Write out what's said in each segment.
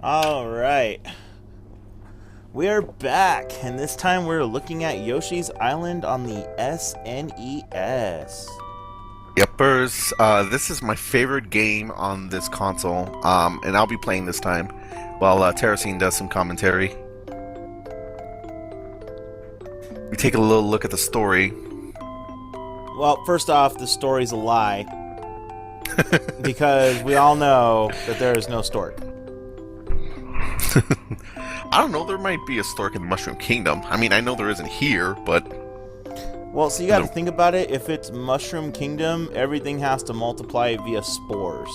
Alright. We are back, and this time we're looking at Yoshi's Island on the SNES. Yepers, this is my favorite game on this console, and I'll be playing this time while Terracine does some commentary. We take a little look at the story. Well, first off, the story's a lie. Because we all know that there is no stork. I don't know, there might be a stork in the Mushroom Kingdom. I mean, I know there isn't here, but... Well, so you gotta think about it. If it's Mushroom Kingdom, everything has to multiply via spores.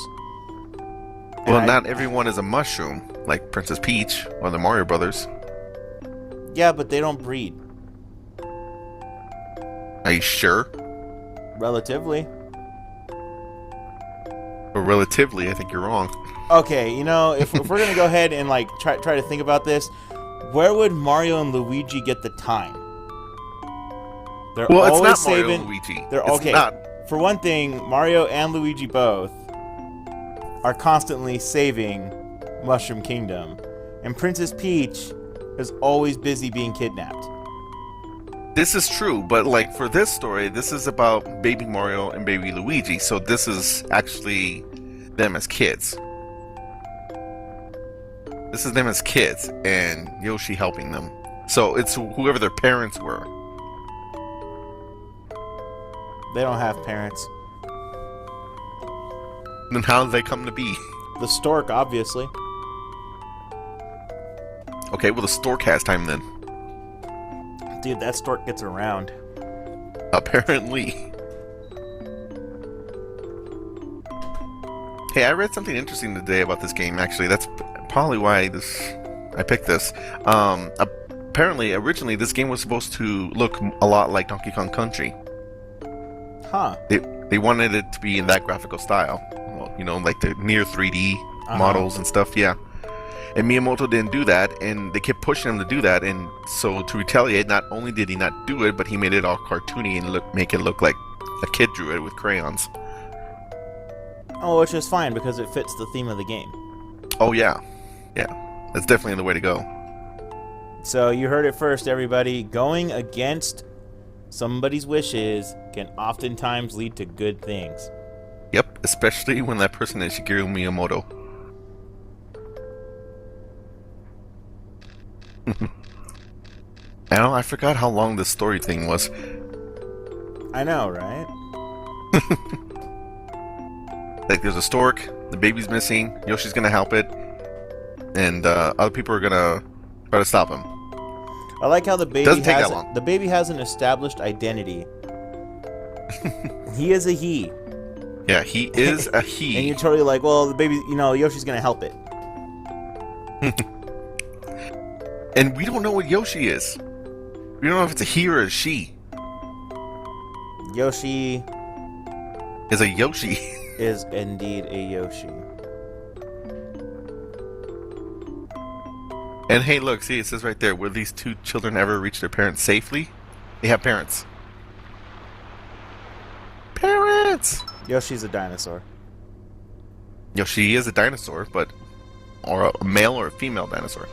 Well, not everyone is a mushroom, like Princess Peach or the Mario Brothers. Yeah, but they don't breed. Are you sure? Relatively. Or relatively, I think you're wrong. Okay, you know, if we're gonna go ahead and like try to think about this, where would Mario and Luigi get the time? They're Well, always it's not saving. Mario and Luigi. They're It's okay. not. For one thing, Mario and Luigi both are constantly saving Mushroom Kingdom, and Princess Peach is always busy being kidnapped. This is true, but like for this story, this is about Baby Mario and Baby Luigi, so this is actually them as kids. This is them as kids, and Yoshi helping them. So it's whoever their parents were. They don't have parents. Then how did they come to be? The stork, obviously. Okay, well the stork has time then. Dude, that stork gets around. Apparently. Hey, I read something interesting today about this game, actually. That's probably why I picked this. Apparently, originally, this game was supposed to look a lot like Donkey Kong Country. Huh. They wanted it to be in that graphical style. Well, you know, like the near 3D models and stuff, yeah. And Miyamoto didn't do that, and they kept pushing him to do that, and so to retaliate, not only did he not do it, but he made it all cartoony and make it look like a kid drew it with crayons. Oh, which is fine because it fits the theme of the game. Oh yeah. Yeah. That's definitely the way to go. So you heard it first, everybody. Going against somebody's wishes can oftentimes lead to good things. Yep, especially when that person is Shigeru Miyamoto. I forgot how long this story thing was. I know, right? Like, there's a stork, the baby's missing, Yoshi's gonna help it, and other people are gonna try to stop him. I like how the baby Doesn't take that long. the baby has an established identity. He is a he. Yeah, he is a he. And you're totally like, well, the baby, you know, Yoshi's gonna help it. And we don't know what Yoshi is. We don't know if it's a he or a she. Yoshi Is a Yoshi. is indeed a Yoshi. And hey, look, see, it says right there, will these two children ever reach their parents safely? They have parents. Parents! Yoshi's a dinosaur. Yoshi is a dinosaur, but... or a male or a female dinosaur.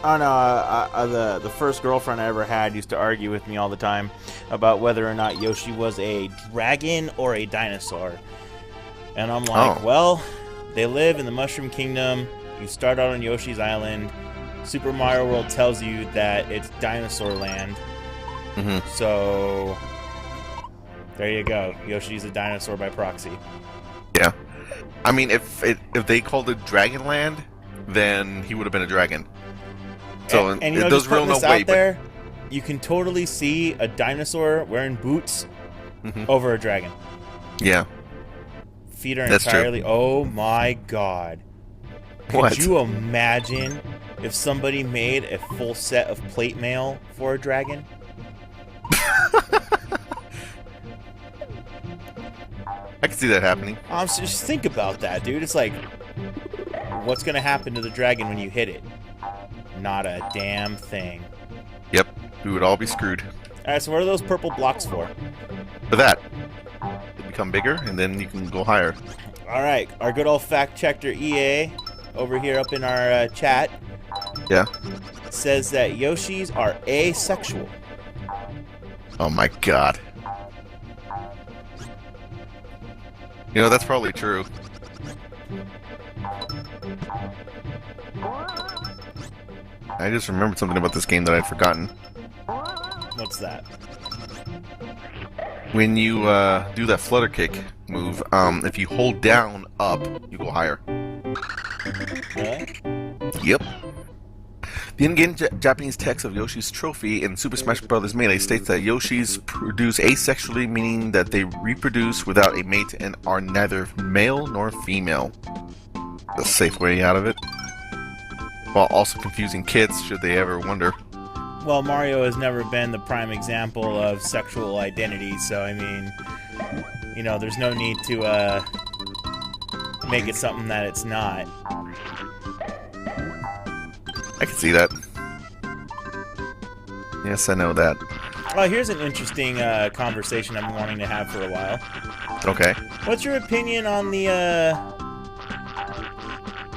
Oh no, the first girlfriend I ever had used to argue with me all the time about whether or not Yoshi was a dragon or a dinosaur. And I'm like, well, they live in the Mushroom Kingdom. You start out on Yoshi's Island. Super Mario World tells you that it's Dinosaur Land. So, there you go. Yoshi's a dinosaur by proxy. Yeah. I mean, if they called it Dragon Land, then he would have been a dragon. So, and you know, it just does real putting no this way, out there, you can totally see a dinosaur wearing boots but... over a dragon. Yeah. Feet are That's entirely... true. Oh my god. What? Could you imagine if somebody made a full set of plate mail for a dragon? I can see that happening. So just think about that, dude. It's like, what's going to happen to the dragon when you hit it? Not a damn thing. Yep. We would all be screwed. Alright, so what are those purple blocks for? For that. They become bigger, and then you can go higher. Alright, our good old fact checker EA over here up in our chat. Yeah. Says that Yoshis are asexual. Oh my god. You know, that's probably true. I just remembered something about this game that I'd forgotten. What's that? When you do that flutter kick move, if you hold down up, you go higher. Really? Yep. The in-game Japanese text of Yoshi's trophy in Super Smash Bros. Melee states that Yoshis produce asexually, meaning that they reproduce without a mate and are neither male nor female. The safe way out of it. While also confusing kids, should they ever wonder. Well, Mario has never been the prime example of sexual identity, so I mean, you know, there's no need to make it something that it's not. I can see that. Yes, I know that. Well, here's an interesting conversation I'm wanting to have for a while. Okay. What's your opinion on the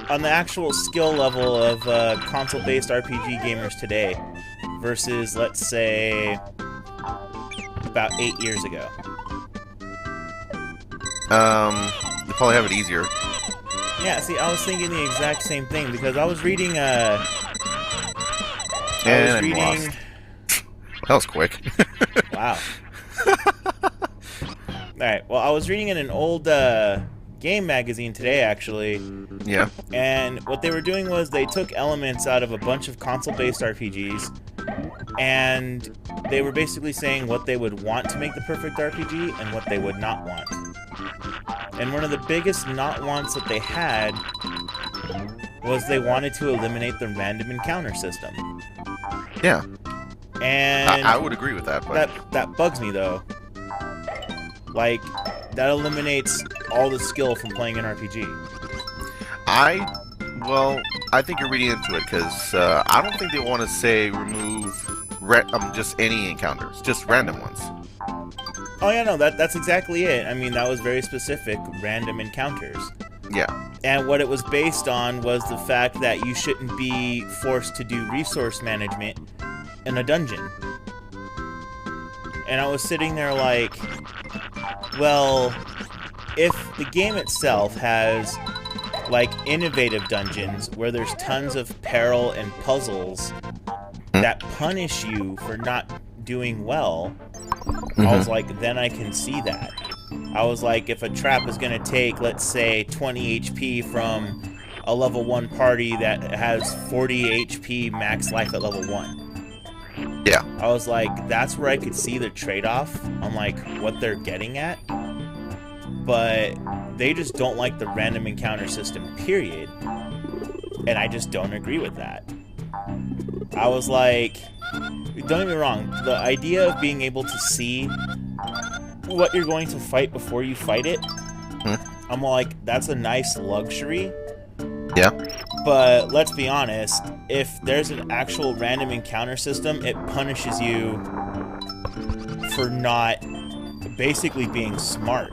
actual skill level of console-based RPG gamers today versus, let's say, about 8 years ago? They probably have it easier. Yeah, see, I was thinking the exact same thing because I was reading I'm lost. That was quick. Wow. Alright, well, I was reading in an old game magazine today, actually. Yeah. And what they were doing was they took elements out of a bunch of console-based RPGs, and they were basically saying what they would want to make the perfect RPG and what they would not want. And one of the biggest not wants that they had was they wanted to eliminate the random encounter system. Yeah. And I would agree with that, but that bugs me though. Like, that eliminates all the skill from playing an RPG. I think you're reading into it because I don't think they want to say remove just any encounters, just random ones. Oh yeah, no, that's exactly it. I mean, that was very specific, random encounters. Yeah. And what it was based on was the fact that you shouldn't be forced to do resource management in a dungeon. And I was sitting there like, well, if the game itself has like innovative dungeons where there's tons of peril and puzzles that punish you for not doing well, I was like, then I can see that. I was like, if a trap is going to take, let's say, 20 HP from a level 1 party that has 40 HP max life at level 1. Yeah. I was like, that's where I could see the trade-off on, like, what they're getting at. But they just don't like the random encounter system, period. And I just don't agree with that. I was like, don't get me wrong, the idea of being able to see what you're going to fight before you fight it, I'm like, that's a nice luxury. Yeah. But let's be honest, if there's an actual random encounter system, it punishes you for not basically being smart.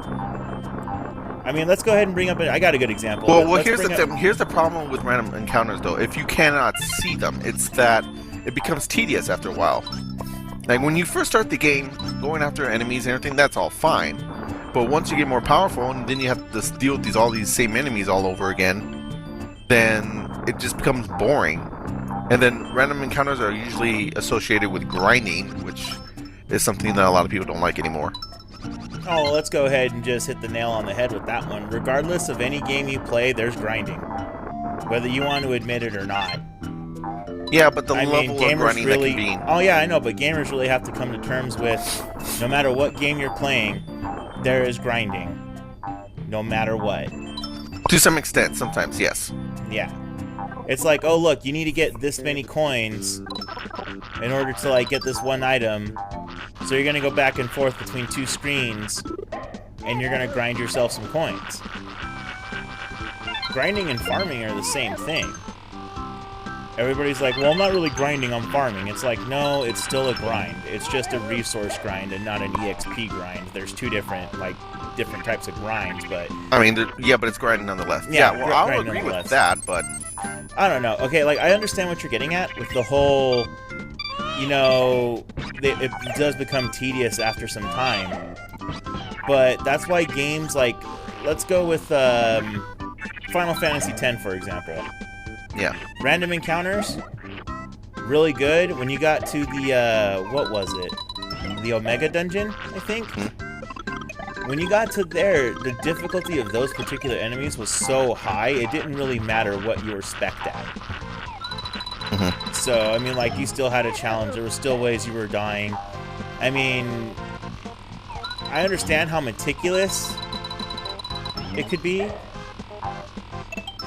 I mean, let's go ahead and bring up I got a good example. Well, here's the problem with random encounters, though. If you cannot see them, it's that it becomes tedious after a while. Like, when you first start the game, going after enemies and everything, that's all fine. But once you get more powerful, and then you have to deal with all these same enemies all over again, then it just becomes boring. And then random encounters are usually associated with grinding, which is something that a lot of people don't like anymore. Oh, well, let's go ahead and just hit the nail on the head with that one. Regardless of any game you play, there's grinding. Whether you want to admit it or not. Yeah, but the level of grinding really, that can be... Oh yeah, I know, but gamers really have to come to terms with, no matter what game you're playing, there is grinding. No matter what. To some extent, sometimes, yes. Yeah. It's like, oh look, you need to get this many coins in order to, like, get this one item. So you're gonna go back and forth between two screens, and you're gonna grind yourself some coins. Grinding and farming are the same thing. Everybody's like, well, I'm not really grinding, I'm farming. It's like, no, it's still a grind. It's just a resource grind and not an EXP grind. There's two different, like, different types of grinds, but... I mean, yeah, but it's grinding nonetheless. Yeah, well, I'll agree with that, but... I don't know. Okay, like, I understand what you're getting at with the whole... You know, it does become tedious after some time. But that's why games like... Let's go with Final Fantasy X, for example. Yeah. Random encounters, really good. When you got to the, what was it? The Omega Dungeon, I think? When you got to there, the difficulty of those particular enemies was so high, it didn't really matter what you were spec'd at. So, I mean, like, you still had a challenge. There were still ways you were dying. I mean, I understand how meticulous it could be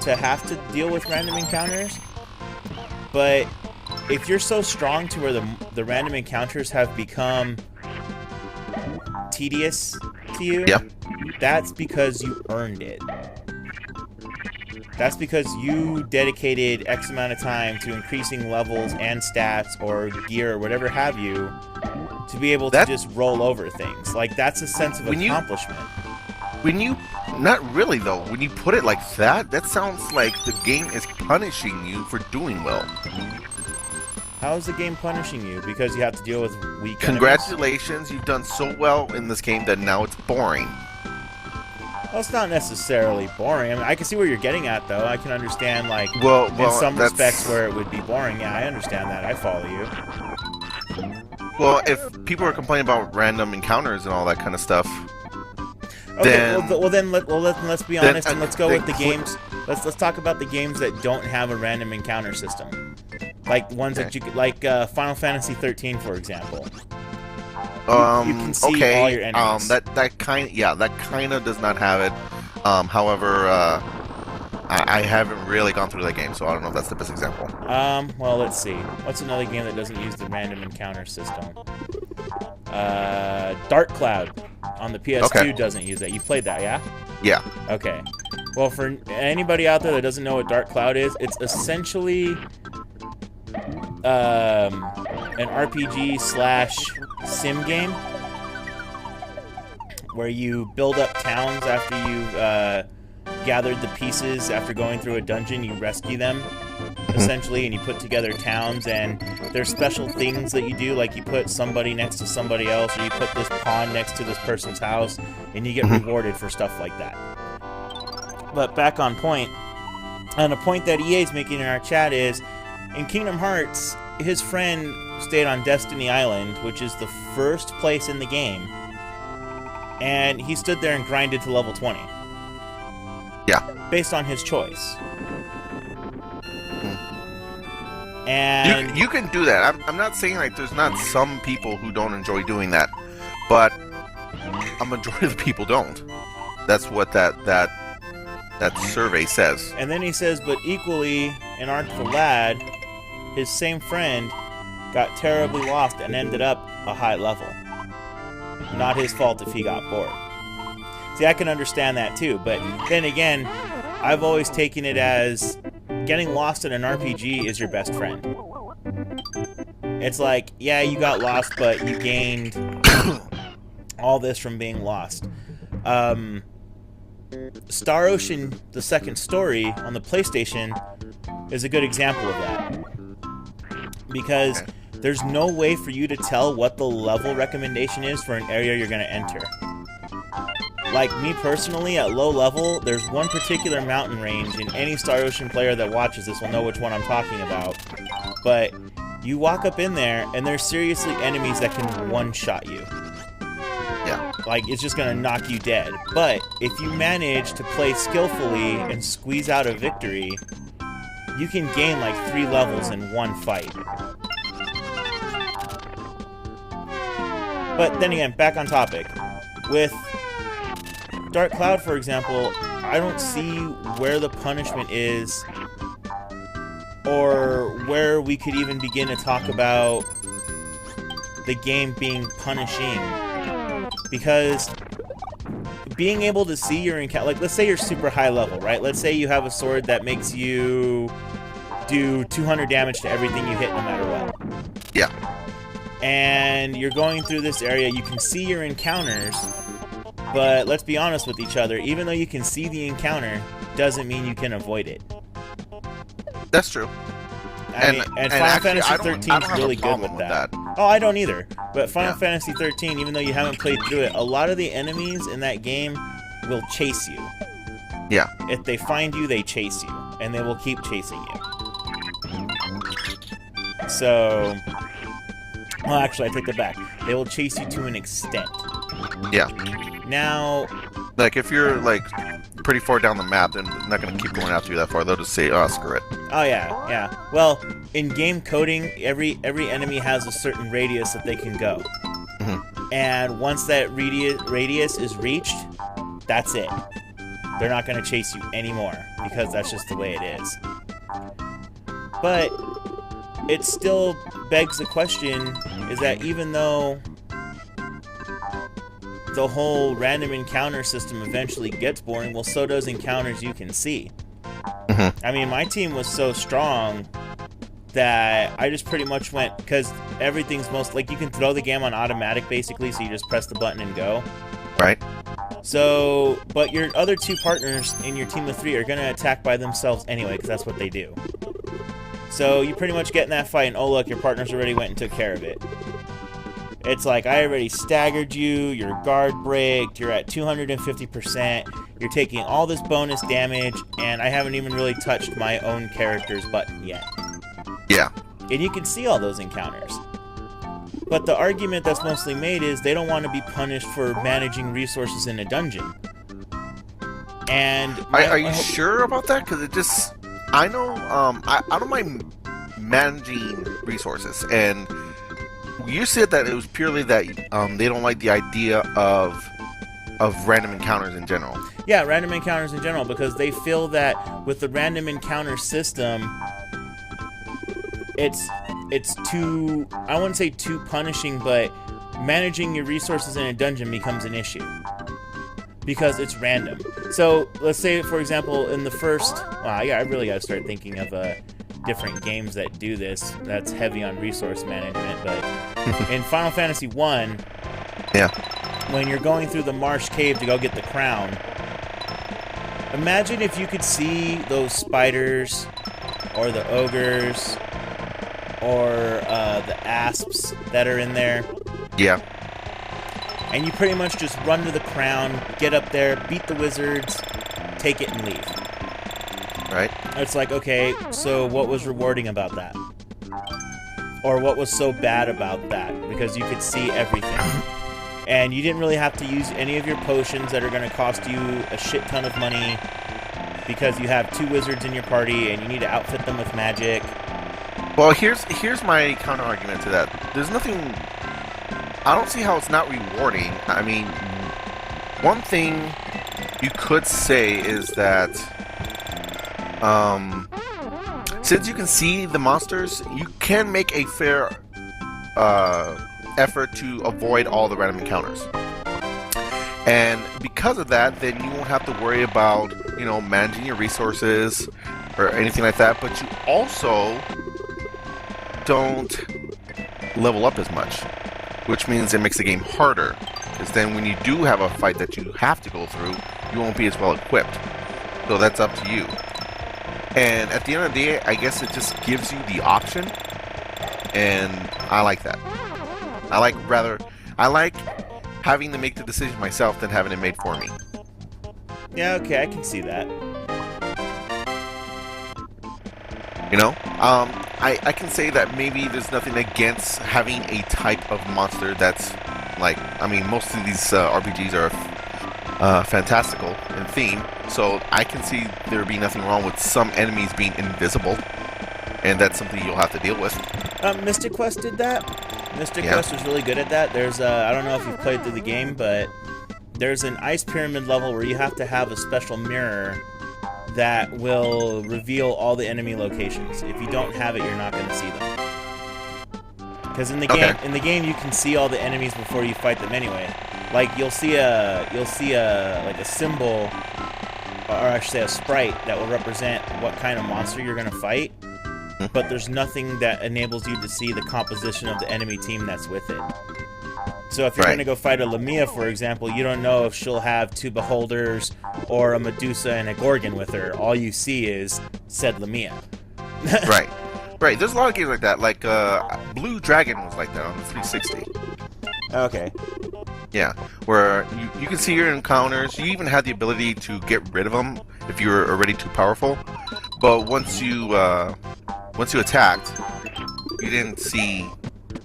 to have to deal with random encounters, but if you're so strong to where the random encounters have become tedious to you, that's because you earned it. That's because you dedicated X amount of time to increasing levels and stats or gear or whatever have you to be able to just roll over things. Like, that's a sense of accomplishment. Not really, though. When you put it like that, that sounds like the game is punishing you for doing well. How is the game punishing you? Because you have to deal with weak Congratulations, enemies? you've done so well in this game that now it's boring. Well, it's not necessarily boring. I mean, I can see where you're getting at, though. I can understand, like, well, in some respects where it would be boring. Yeah, I understand that. I follow you. Well, if people are complaining about random encounters and all that kind of stuff... Okay, let's be honest and let's go with the games. Let's talk about the games that don't have a random encounter system, like ones that you could, like Final Fantasy 13, for example. You can see all your enemies. That kind of does not have it. However, I haven't really gone through that game, so I don't know if that's the best example. Well, let's see. What's another game that doesn't use the random encounter system? Dark Cloud on the PS2 doesn't use that. You played that, yeah? Yeah. Okay. Well, for anybody out there that doesn't know what Dark Cloud is, it's essentially an RPG / sim game where you build up towns after you've gathered the pieces. After going through a dungeon, you rescue them, essentially, and you put together towns, and there's special things that you do, like you put somebody next to somebody else, or you put this pawn next to this person's house, and you get rewarded for stuff like that. But back on point, and a point that EA is making in our chat is, in Kingdom Hearts, his friend stayed on Destiny Island, which is the first place in the game, and he stood there and grinded to level 20. Yeah. Based on his choice. And you can do that. I'm not saying like there's not some people who don't enjoy doing that, but a majority of the people don't. That's what that survey says. And then he says, but equally, an artful lad, his same friend, got terribly lost and ended up a high level. Not his fault if he got bored. See, I can understand that too, but then again, I've always taken it as getting lost in an RPG is your best friend. It's like, yeah, you got lost, but you gained all this from being lost. Star Ocean, the second story on the PlayStation, is a good example of that. Because there's no way for you to tell what the level recommendation is for an area you're going to enter. Like me personally, at low level, there's one particular mountain range, and any Star Ocean player that watches this will know which one I'm talking about. But you walk up in there, and there's seriously enemies that can one-shot you. Yeah. Like, it's just gonna knock you dead. But if you manage to play skillfully and squeeze out a victory, you can gain like 3 levels in one fight. But then again, back on topic. With Dark Cloud, for example, I don't see where the punishment is, or where we could even begin to talk about the game being punishing. Because being able to see your encounter, like, let's say you're super high level, right? Let's say you have a sword that makes you do 200 damage to everything you hit no matter what. Yeah. And you're going through this area, you can see your encounters, But let's be honest with each other. Even though you can see the encounter, doesn't mean you can avoid it. That's true. And Final Fantasy 13 is really good with that. Oh, I don't either. But Final Fantasy 13, even though you haven't played through it, a lot of the enemies in that game will chase you. Yeah. If they find you, they chase you. And they will keep chasing you. So... Well, actually, I take that back. They will chase you to an extent. Yeah. Now... Like, if you're, like, pretty far down the map, then they're not going to keep going after you that far. They'll just say, oh, screw it. Oh, yeah. Well, in game coding, every enemy has a certain radius that they can go. Mm-hmm. And once that radius is reached, that's it. They're not going to chase you anymore, because that's just the way it is. But it still begs the question, is that even though the whole random encounter system eventually gets boring, well, so does encounters you can see. Mm-hmm. I mean, my team was so strong that I just pretty much went, because everything's like, you can throw the game on automatic, basically, so you just press the button and go. Right. So, but your other two partners in your team of 3 are going to attack by themselves anyway, because that's what they do. So, you pretty much get in that fight, and oh look, your partners already went and took care of it. It's like, I already staggered you, you're guard braked, you're at 250%, you're taking all this bonus damage, and I haven't even really touched my own character's button yet. Yeah. And you can see all those encounters. But the argument that's mostly made is they don't want to be punished for managing resources in a dungeon. And... Are you sure about that? Because it just... I know, I don't mind managing resources, and... You said that it was purely that they don't like the idea of random encounters in general. Yeah, random encounters in general, because they feel that with the random encounter system, it's too, I wouldn't say too punishing, but managing your resources in a dungeon becomes an issue. Because it's random. So, let's say, for example, in the first... Well, yeah, I really gotta start thinking of different games that do this. That's heavy on resource management, but in Final Fantasy 1, when you're going through the marsh cave to go get the crown, imagine if you could see those spiders, or the ogres, or the asps that are in there. Yeah. And you pretty much just run to the crown, get up there, beat the wizards, take it and leave. Right. It's like, okay, so what was rewarding about that? Or what was so bad about that? Because you could see everything. And you didn't really have to use any of your potions that are going to cost you a shit ton of money, because you have 2 wizards in your party and you need to outfit them with magic. Well, here's my counter argument to that. There's nothing... I don't see how it's not rewarding. I mean, one thing you could say is that... since you can see the monsters, you can make a fair effort to avoid all the random encounters. And because of that, then you won't have to worry about, you know, managing your resources or anything like that, but you also don't level up as much, which means it makes the game harder, because then when you do have a fight that you have to go through, you won't be as well equipped. So that's up to you. And at the end of the day, I guess it just gives you the option, and I like that. I like having to make the decision myself than having it made for me. Yeah, okay, I can see that. You know? I can say that maybe there's nothing against having a type of monster that's, like, I mean, most of these RPGs are fantastical in theme, so I can see there being nothing wrong with some enemies being invisible, and that's something you'll have to deal with. Mystic Quest did that. Mystic Quest was really good at that. There's I don't know if you've played through the game, but there's an ice pyramid level where you have to have a special mirror that will reveal all the enemy locations. If you don't have it, you're not going to see them. Because in the game, you can see all the enemies before you fight them anyway. Like you'll see a like a symbol, or I should say a sprite that will represent what kind of monster you're going to fight. But there's nothing that enables you to see the composition of the enemy team that's with it. So if you're going to go fight a Lamia, for example, you don't know if she'll have 2 Beholders or a Medusa and a Gorgon with her. All you see is said Lamia. Right. Right. There's a lot of games like that. Like Blue Dragon was like that on the 360. Okay. Yeah, where you can see your encounters. You even had the ability to get rid of them if you were already too powerful. But once you attacked, you didn't see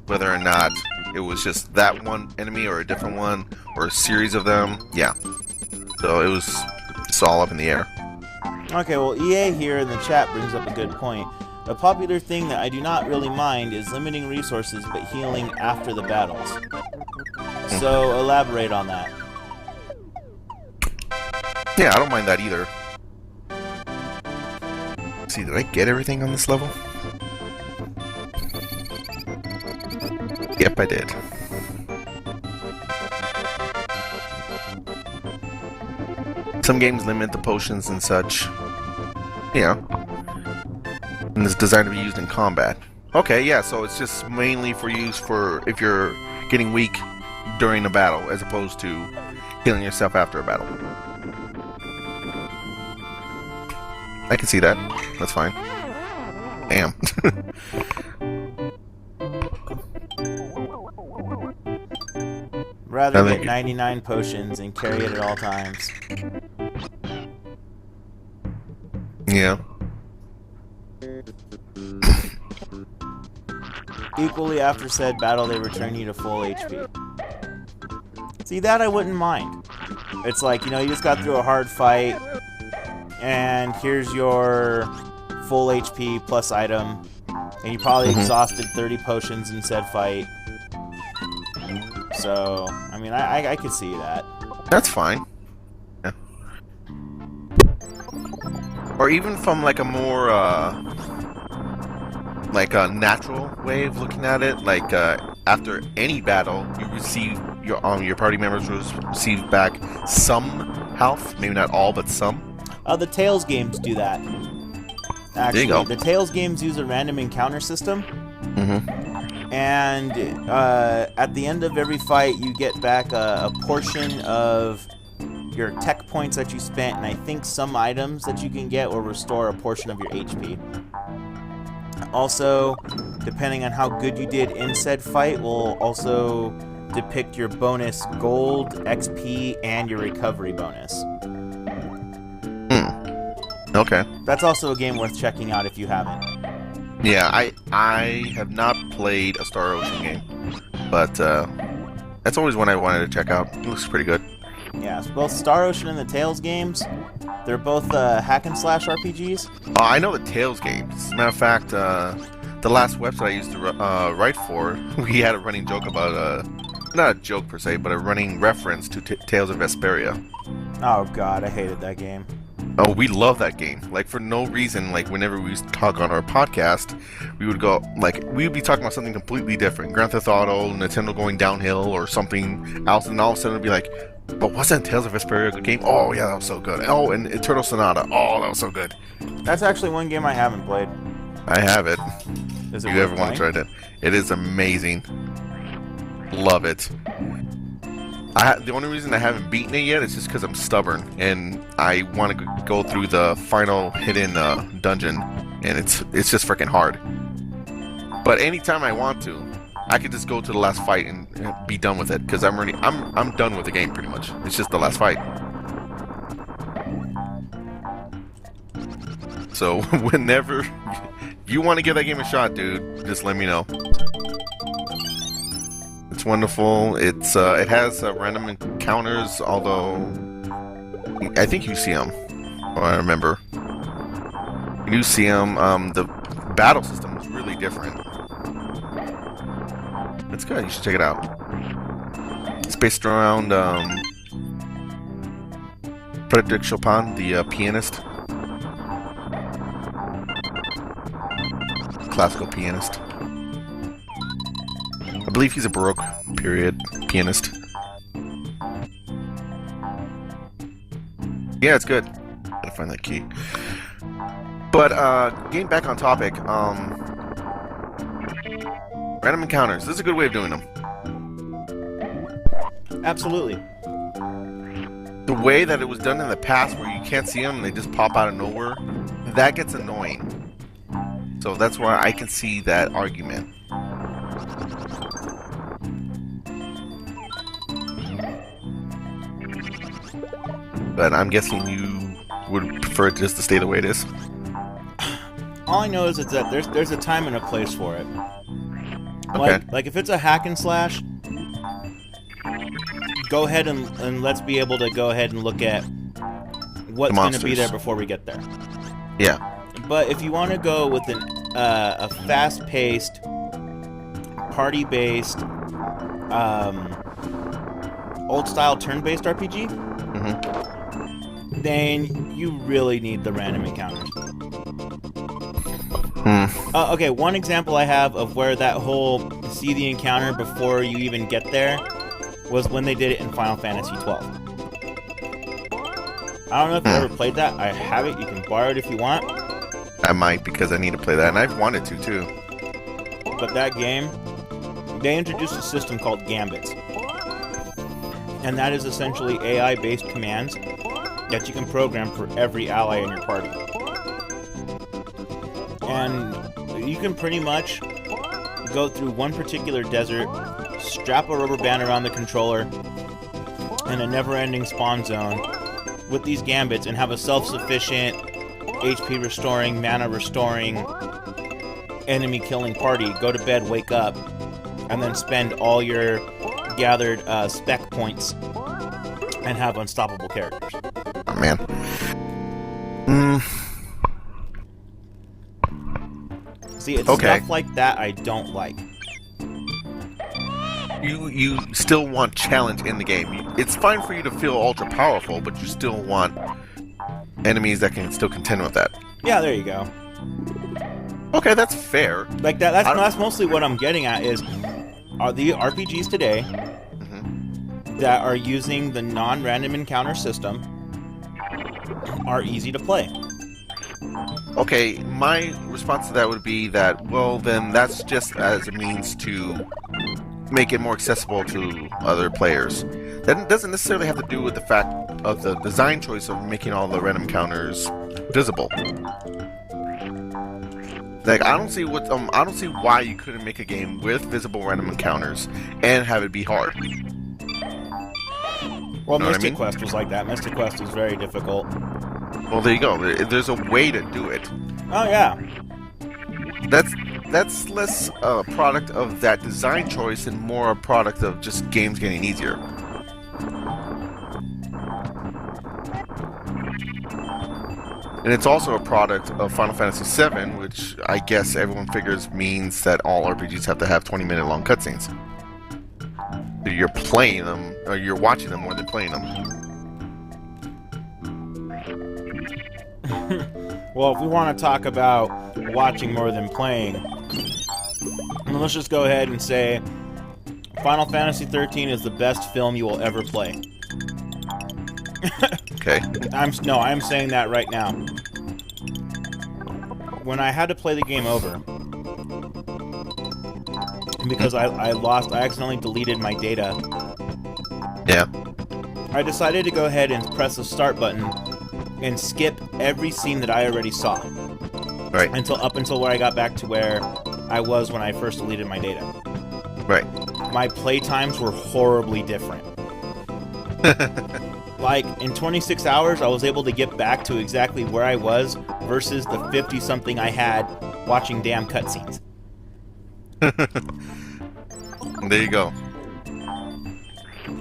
whether or not it was just that one enemy or a different one or a series of them. Yeah, so it was just all up in the air. Okay, well, EA here in the chat brings up a good point. A popular thing that I do not really mind is limiting resources but healing after the battles. So, elaborate on that. Yeah, I don't mind that either. Let's see, did I get everything on this level? Yep, I did. Some games limit the potions and such. Yeah. And it's designed to be used in combat. Okay, yeah, so it's just mainly for use for if you're getting weak during a battle, as opposed to healing yourself after a battle. I can see that. That's fine. Damn. Rather get 99 potions and carry it at all times. Yeah. Equally after said battle, they return you to full HP. See, that I wouldn't mind. It's like, you know, you just got through a hard fight, and here's your full HP plus item, and you probably exhausted 30 potions in said fight. So, I mean, I could see that. That's fine. Yeah. Or even from like a more like a natural way of looking at it, like after any battle, you receive your party members receive back some health, maybe not all, but some. The Tales games do that. Actually, there you go. The Tales games use a random encounter system. And at the end of every fight, you get back a portion of your tech points that you spent, and I think some items that you can get will restore a portion of your HP. Also, depending on how good you did in said fight, will also depict your bonus gold, XP, and your recovery bonus. Okay. That's also a game worth checking out if you haven't. Yeah, I have not played a Star Ocean game, but that's always one I wanted to check out. It looks pretty good. Yeah, so both Star Ocean and the Tales games, they're both hack and slash RPGs. Oh, I know the Tales games. As a matter of fact, the last website I used to write for, we had a running joke about not a joke per se, but a running reference to Tales of Vesperia. Oh god, I hated that game. Oh, we love that game. Like, for no reason, like, whenever we used to talk on our podcast, we would go, like, we would be talking about something completely different. Grand Theft Auto, Nintendo going downhill, or something else, and all of a sudden it would be like, but wasn't Tales of Vesperia a good game? Oh, yeah, that was so good. Oh, and Eternal Sonata. Oh, that was so good. That's actually one game I haven't played. I have it. Is it you ever want to try it? It is amazing. Love it. The only reason I haven't beaten it yet is just because I'm stubborn and I want to go through the final hidden dungeon, and it's just freaking hard. But anytime I want to, I could just go to the last fight and be done with it, because I'm done with the game pretty much. It's just the last fight. So whenever you want to give that game a shot, dude, just let me know. It's wonderful. It has random encounters, although I think you see them. I remember. You do see them. The battle system is really different. It's good. You should check it out. It's based around Frédéric Chopin, the pianist. Classical pianist. I believe he's a Baroque period pianist. Yeah, it's good. Gotta find that key. But getting back on topic, random encounters. This is a good way of doing them. Absolutely. The way that it was done in the past, where you can't see them and they just pop out of nowhere, that gets annoying. So that's why I can see that argument. But I'm guessing you would prefer it just to stay the way it is. All I know is that there's a time and a place for it. Okay. Like if it's a hack and slash, go ahead and let's be able to go ahead and look at what's going to be there before we get there. Yeah. But if you want to go with a fast-paced, party-based, old-style turn-based RPG, then you really need the random encounters. Okay, one example I have of where that whole see the encounter before you even get there was when they did it in Final Fantasy XII. I don't know if you ever played that. I have it. You can borrow it if you want. I might, because I need to play that, and I've wanted to too. But that game, they introduced a system called Gambits. And that is essentially AI-based commands that you can program for every ally in your party. And you can pretty much go through one particular desert, strap a rubber band around the controller, in a never-ending spawn zone with these Gambits and have a self-sufficient, HP restoring, mana restoring, enemy killing party. Go to bed, wake up, and then spend all your gathered spec points and have unstoppable characters. Oh, man. See, it's stuff like that I don't like. You still want challenge in the game. It's fine for you to feel ultra powerful, but you still want enemies that can still contend with that. Yeah, there you go. Okay, that's fair. Like that's mostly what I'm getting at is, are the RPGs today that are using the non-random encounter system are easy to play. Okay, my response to that would be that, well, then that's just as a means to make it more accessible to other players. That doesn't necessarily have to do with the fact of the design choice of making all the random encounters visible. Like, I don't see why you couldn't make a game with visible random encounters and have it be hard. Well, Mystic Quest was like that. Mystic Quest is very difficult. Well, there you go. There's a way to do it. Oh, yeah. That's less a product of that design choice and more a product of just games getting easier. And it's also a product of Final Fantasy VII, which I guess everyone figures means that all RPGs have to have 20-minute long cutscenes. So you're playing them, or you're watching them more than playing them. Well, if we want to talk about watching more than playing, let's just go ahead and say Final Fantasy XIII is the best film you will ever play. Okay. I'm saying that right now. When I had to play the game over, because I accidentally deleted my data. Yeah. I decided to go ahead and press the start button and skip every scene that I already saw. Right. Up until where I got back to where I was when I first deleted my data. Right. My play times were horribly different. Like, in 26 hours, I was able to get back to exactly where I was versus the 50-something I had watching damn cutscenes. There you go.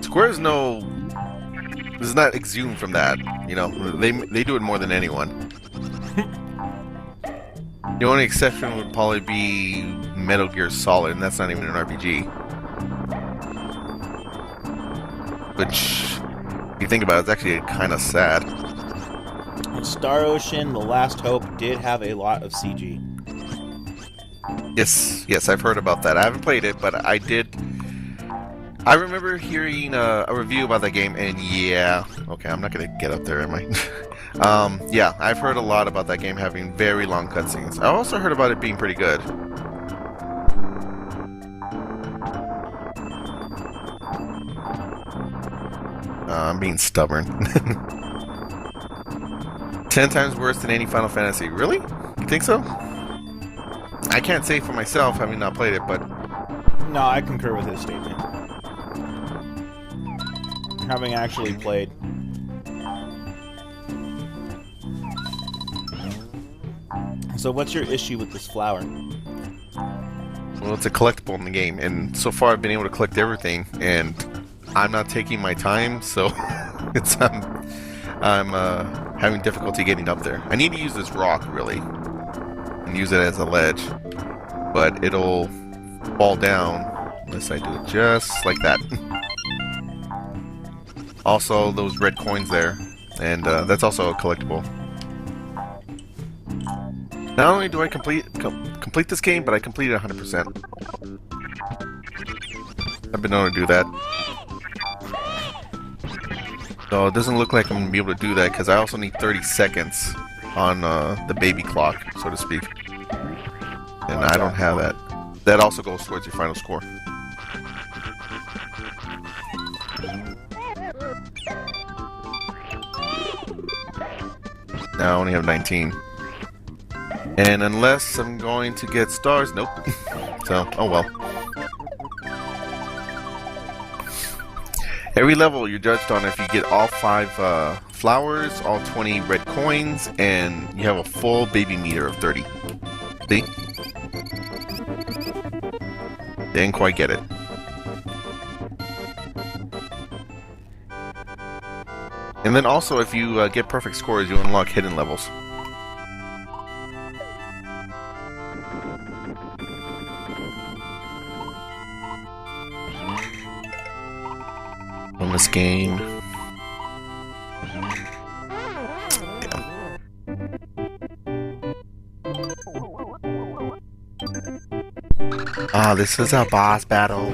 Square's does not exhumed from that. You know, they do it more than anyone. The only exception would probably be Metal Gear Solid, and that's not even an RPG. Which, if you think about it, it's actually kind of sad. Star Ocean: The Last Hope did have a lot of CG. Yes, I've heard about that. I haven't played it, but I did. I remember hearing a review about that game, and yeah, okay, I'm not gonna get up there, am I? Yeah, I've heard a lot about that game having very long cutscenes. I also heard about it being pretty good. I'm being stubborn. 10 times worse than any Final Fantasy. Really? You think so? I can't say for myself, having not played it, but... No, I concur with his statement. Having actually played. So what's your issue with this flower? Well, it's a collectible in the game, and so far I've been able to collect everything, and I'm not taking my time, so it's I'm having difficulty getting up there. I need to use this rock, really, and use it as a ledge, but it'll fall down unless I do it just like that. Also, those red coins there, and that's also a collectible. Not only do I complete this game, but I complete it 100%. I've been known to do that. So it doesn't look like I'm going to be able to do that, because I also need 30 seconds on the baby clock, so to speak. And I don't have that. That also goes towards your final score. Now I only have 19. And unless I'm going to get stars, nope. So, oh well. Every level you're judged on if you get all 5 flowers, all 20 red coins, and you have a full baby meter of 30. See? Didn't quite get it. And then also, if you get perfect scores, you unlock hidden levels. On this game. Damn. Ah, this is a boss battle.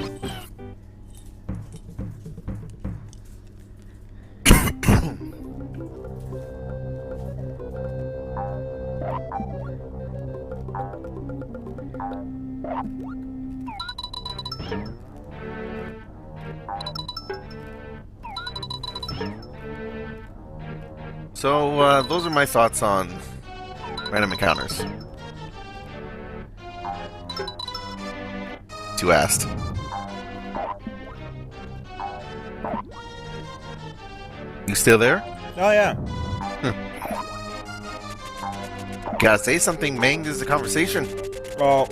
So, those are my thoughts on random encounters. You asked. You still there? Oh, yeah. Gotta say something, Ming. This is a conversation. Well,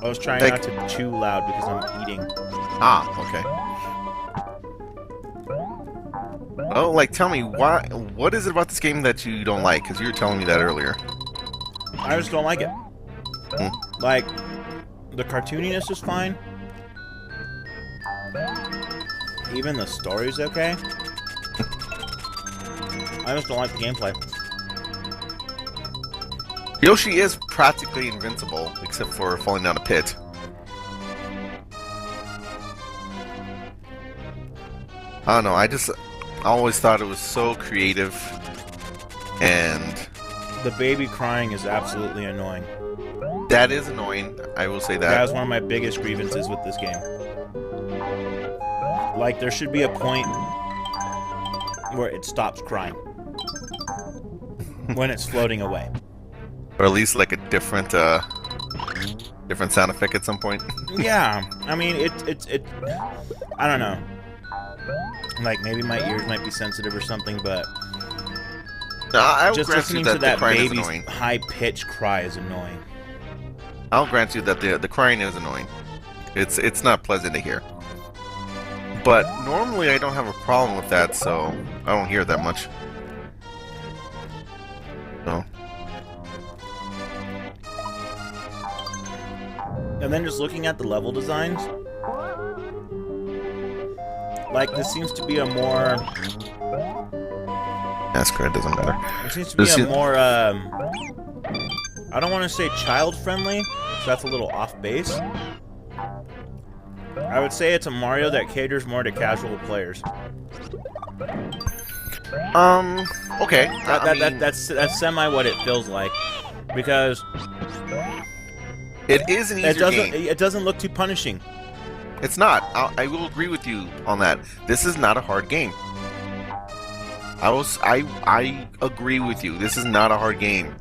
I was trying not to chew loud because I'm eating. Ah, okay. Oh, like, tell me, what is it about this game that you don't like? Because you were telling me that earlier. I just don't like it. Like, the cartooniness is fine. Even the story's okay. I just don't like the gameplay. Yoshi is practically invincible, except for falling down a pit. I don't know, I always thought it was so creative, and... The baby crying is absolutely annoying. That is annoying, I will say that. That was one of my biggest grievances with this game. Like, there should be a point where it stops crying. When it's floating away. Or at least like a different different sound effect at some point. Yeah, I mean, it I don't know. Like, maybe my ears might be sensitive or something, but... No, I will just grant listening you that to that the crying is baby's annoying. high-pitched cry is annoying. I'll grant you that the crying is annoying. It's not pleasant to hear. But normally I don't have a problem with that, so I don't hear it that much. So. And then just looking at the level designs, like, this seems to be a more... That's correct, doesn't matter. It seems to be a more, I don't want to say child-friendly, so that's a little off base. I would say it's a Mario that caters more to casual players. Okay. That's semi what it feels like, because it is an easier game. It doesn't look too punishing. It's not. I will agree with you on that. This is not a hard game. I agree with you. This is not a hard game,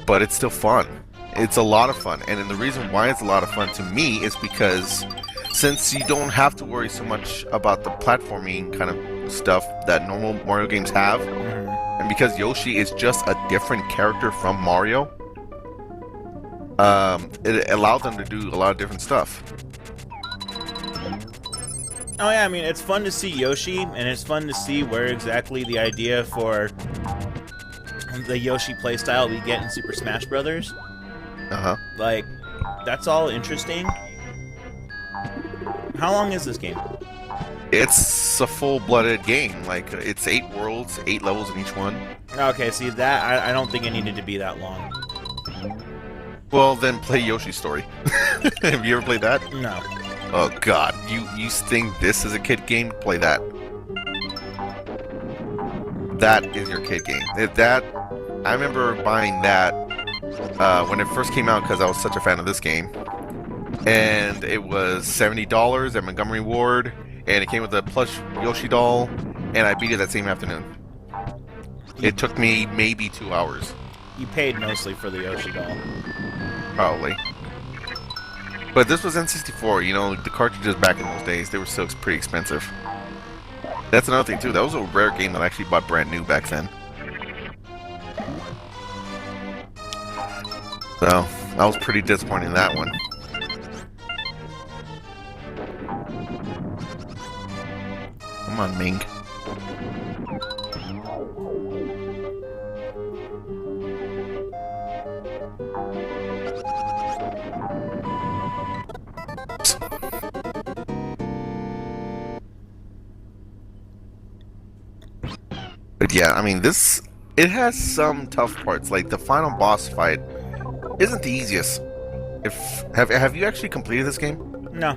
but it's still fun. It's a lot of fun, and then the reason why it's a lot of fun to me is because since you don't have to worry so much about the platforming kind of stuff that normal Mario games have, and because Yoshi is just a different character from Mario, it allows them to do a lot of different stuff. Oh yeah, I mean, it's fun to see Yoshi, and it's fun to see where exactly the idea for the Yoshi playstyle we get in Super Smash Brothers. Like, that's all interesting. How long is this game? It's a full-blooded game. Like, it's 8 worlds, 8 levels in each one. Okay, see, that, I don't think it needed to be that long. Well, then play Yoshi's Story. Have you ever played that? No. Oh god, you think this is a kid game? Play that. That is your kid game. I remember buying that when it first came out because I was such a fan of this game. And it was $70 at Montgomery Ward, and it came with a plush Yoshi doll, and I beat it that same afternoon. It took me maybe 2 hours. You paid mostly for the Yoshi doll. Probably. But this was N64, you know, the cartridges back in those days, they were still pretty expensive. That's another thing too, that was a rare game that I actually bought brand new back then. So, I was pretty disappointed in that one. Come on, Ming. But yeah, I mean, it has some tough parts. Like the final boss fight isn't the easiest. Have you actually completed this game? No.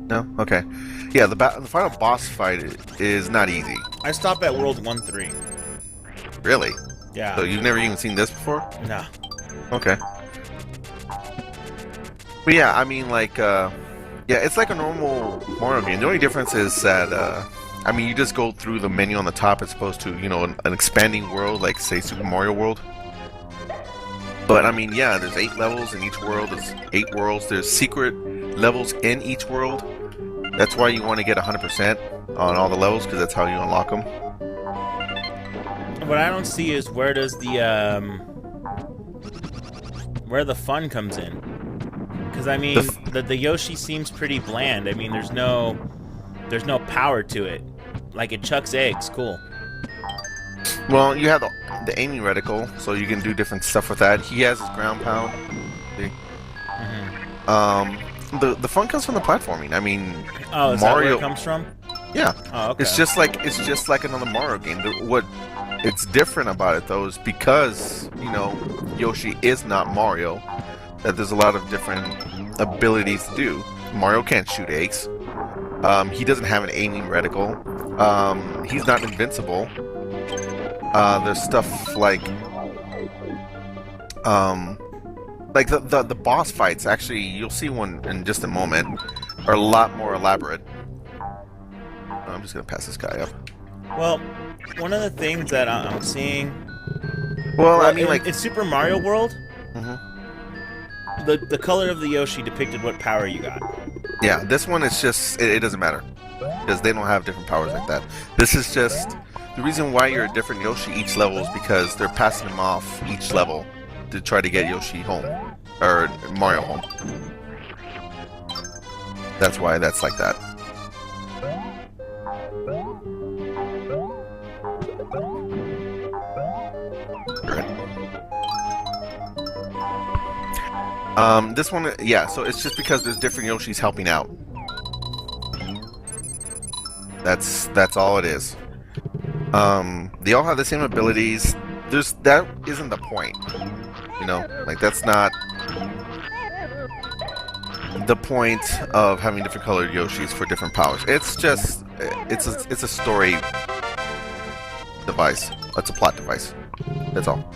No? Okay. Yeah, the final boss fight is not easy. I stopped at World 1-3. Really? Yeah. So you've never even seen this before? No. Okay. But yeah, I mean, like, yeah, it's like a normal Mario game. The only difference is that, I mean, you just go through the menu on the top as opposed to, you know, an expanding world, like, say, Super Mario World. But, I mean, yeah, there's 8 levels in each world. There's 8 worlds. There's secret levels in each world. That's why you want to get 100% on all the levels, because that's how you unlock them. What I don't see is where does the, where the fun comes in. Because, I mean, the Yoshi seems pretty bland. I mean, there's no power to it. Like, it chucks eggs. Cool. Well, you have the aiming reticle, so you can do different stuff with that. He has his ground pound. See? The fun comes from the platforming. I mean, oh, is Mario, that where it comes from? Yeah. Oh, okay. It's just like another Mario game. What it's different about it though is because, you know, Yoshi is not Mario, that there's a lot of different abilities to do. Mario can't shoot eggs. He doesn't have an aiming reticle. He's not invincible. There's stuff like the boss fights, actually, you'll see one in just a moment, are a lot more elaborate. I'm just gonna pass this guy up. Well, one of the things that I'm seeing... Well, I mean, like... In Super Mario World, the color of the Yoshi depicted what power you got. Yeah, this one is just... It doesn't matter. Because they don't have different powers like that. This is just... The reason why you're a different Yoshi each level is because they're passing him off each level to try to get Yoshi home. Or Mario home. That's why that's like that. This one, yeah, so it's just because there's different Yoshis helping out. That's all it is. They all have the same abilities. That isn't the point. You know, like that's not the point of having different colored Yoshis for different powers. It's just it's a story device. It's a plot device. That's all.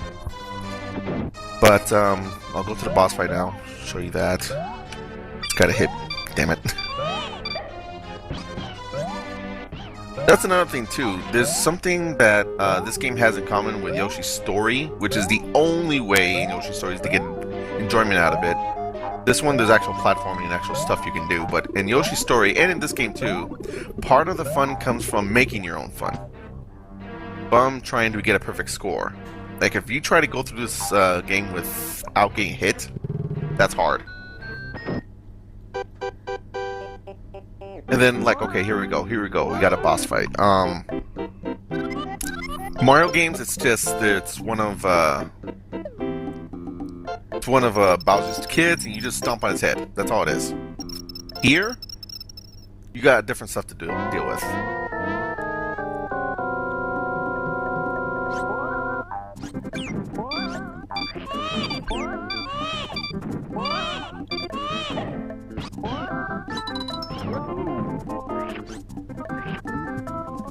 But I'll go to the boss fight now. Show you that. It's got a hit. Damn it. That's another thing too. There's something that this game has in common with Yoshi's Story, which is the only way in Yoshi's Story is to get enjoyment out of it. This one, there's actual platforming and actual stuff you can do, but in Yoshi's Story, and in this game too, part of the fun comes from making your own fun. From trying to get a perfect score. Like, if you try to go through this game without getting hit, that's hard. And then, like, okay, here we go, we got a boss fight. Mario games, it's one of Bowser's kids, and you just stomp on his head. That's all it is. Here, you got different stuff to deal with.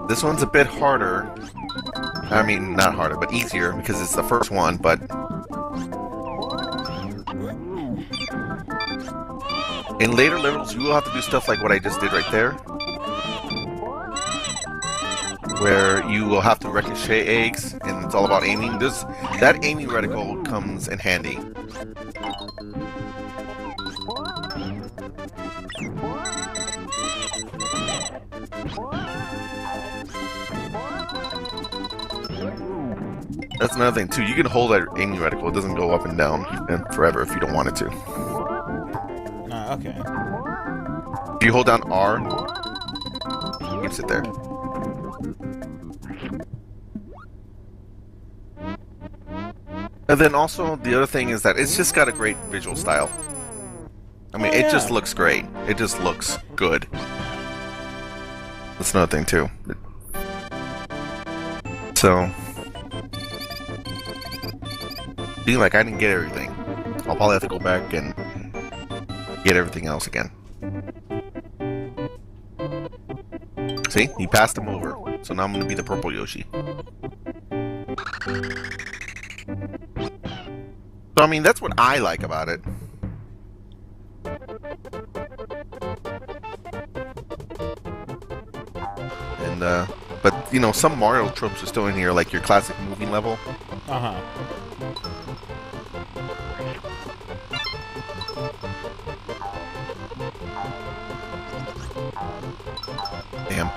This one's a bit harder. I mean, not harder, but easier, because it's the first one, but... in later levels, you will have to do stuff like what I just did right there. Where you will have to ricochet eggs, and it's all about aiming. That aiming reticle comes in handy. That's another thing too. You can hold that aiming reticle. It doesn't go up and down forever if you don't want it to. Okay. If you hold down R, it keeps it there. And then also the other thing is that it's just got a great visual style. I mean, it just looks great. It just looks good. That's another thing too. So, being like I didn't get everything, I'll probably have to go back and get everything else again. See? He passed him over. So now I'm going to be the purple Yoshi. So, I mean, that's what I like about it. And, but, you know, some Mario tropes are still in here, like your classic moving level. Uh-huh. Damn.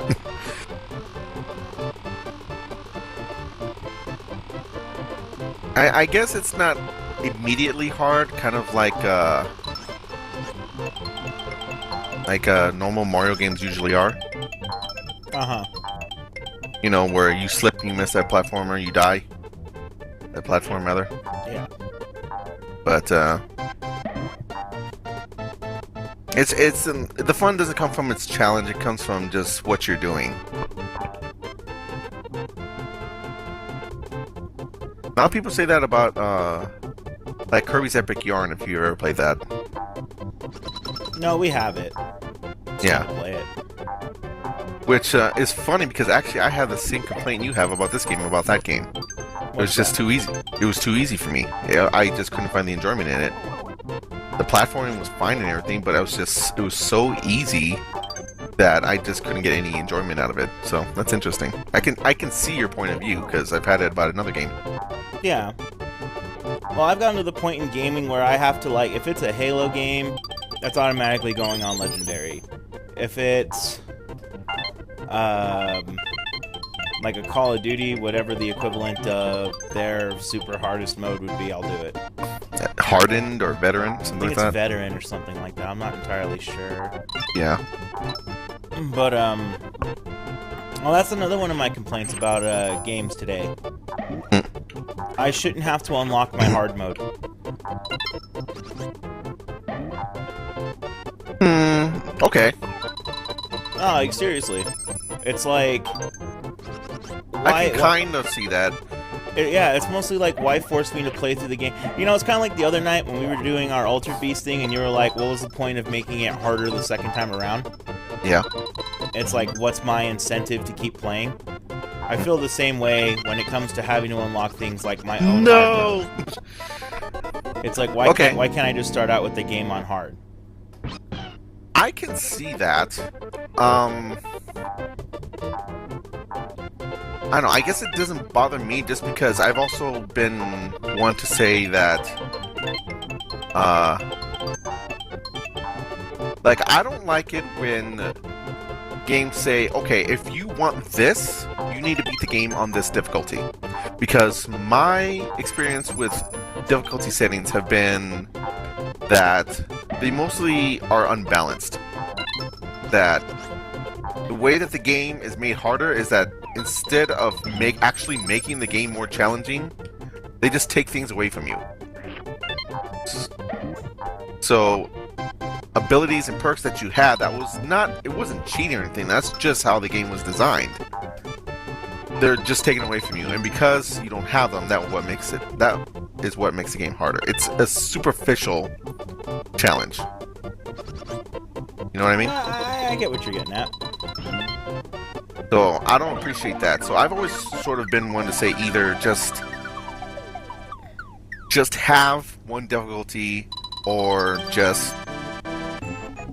I guess it's not immediately hard, kind of like normal Mario games usually are. Uh-huh. You know, where you slip and you miss that platformer, you die. That platform, rather. Yeah. But, the fun doesn't come from its challenge, it comes from just what you're doing. A lot of people say that about, like Kirby's Epic Yarn, if you ever played that. No, we have it. Yeah. Play it. Which is funny because actually I have the same complaint you have about this game, about that game. It was just too easy. It was too easy for me. I just couldn't find the enjoyment in it. The platforming was fine and everything, but it was so easy that I just couldn't get any enjoyment out of it. So that's interesting. I can see your point of view because I've had it about another game. Yeah. Well, I've gotten to the point in gaming where I have to, like, if it's a Halo game, that's automatically going on Legendary. If it's like a Call of Duty, whatever the equivalent of their super hardest mode would be, I'll do it. Hardened or veteran, something like that? I think it's veteran or something like that. I'm not entirely sure. Yeah. But, well, that's another one of my complaints about games today. I shouldn't have to unlock my hard mode. Okay. Oh, like, seriously. It's like... I can kind of see that. Yeah, it's mostly like, why force me to play through the game? You know, it's kind of like the other night when we were doing our Altered Beast thing, and you were like, what was the point of making it harder the second time around? Yeah. It's like, what's my incentive to keep playing? I feel the same way when it comes to having to unlock things like my own hard mode. It's like, why can't I just start out with the game on hard? I can see that. I don't know. I guess it doesn't bother me just because I've also been one to say that, like, I don't like it when games say, okay, if you want this, you need to beat the game on this difficulty. Because my experience with difficulty settings have been that they mostly are unbalanced. That the way that the game is made harder is that instead of actually making the game more challenging, they just take things away from you. So, abilities and perks that you had, it wasn't cheating or anything, that's just how the game was designed. They're just taken away from you, and because you don't have them, that is what makes the game harder. It's a superficial challenge. You know what I mean? I get what you're getting at. So, I don't appreciate that. So, I've always sort of been one to say either just have one difficulty, or just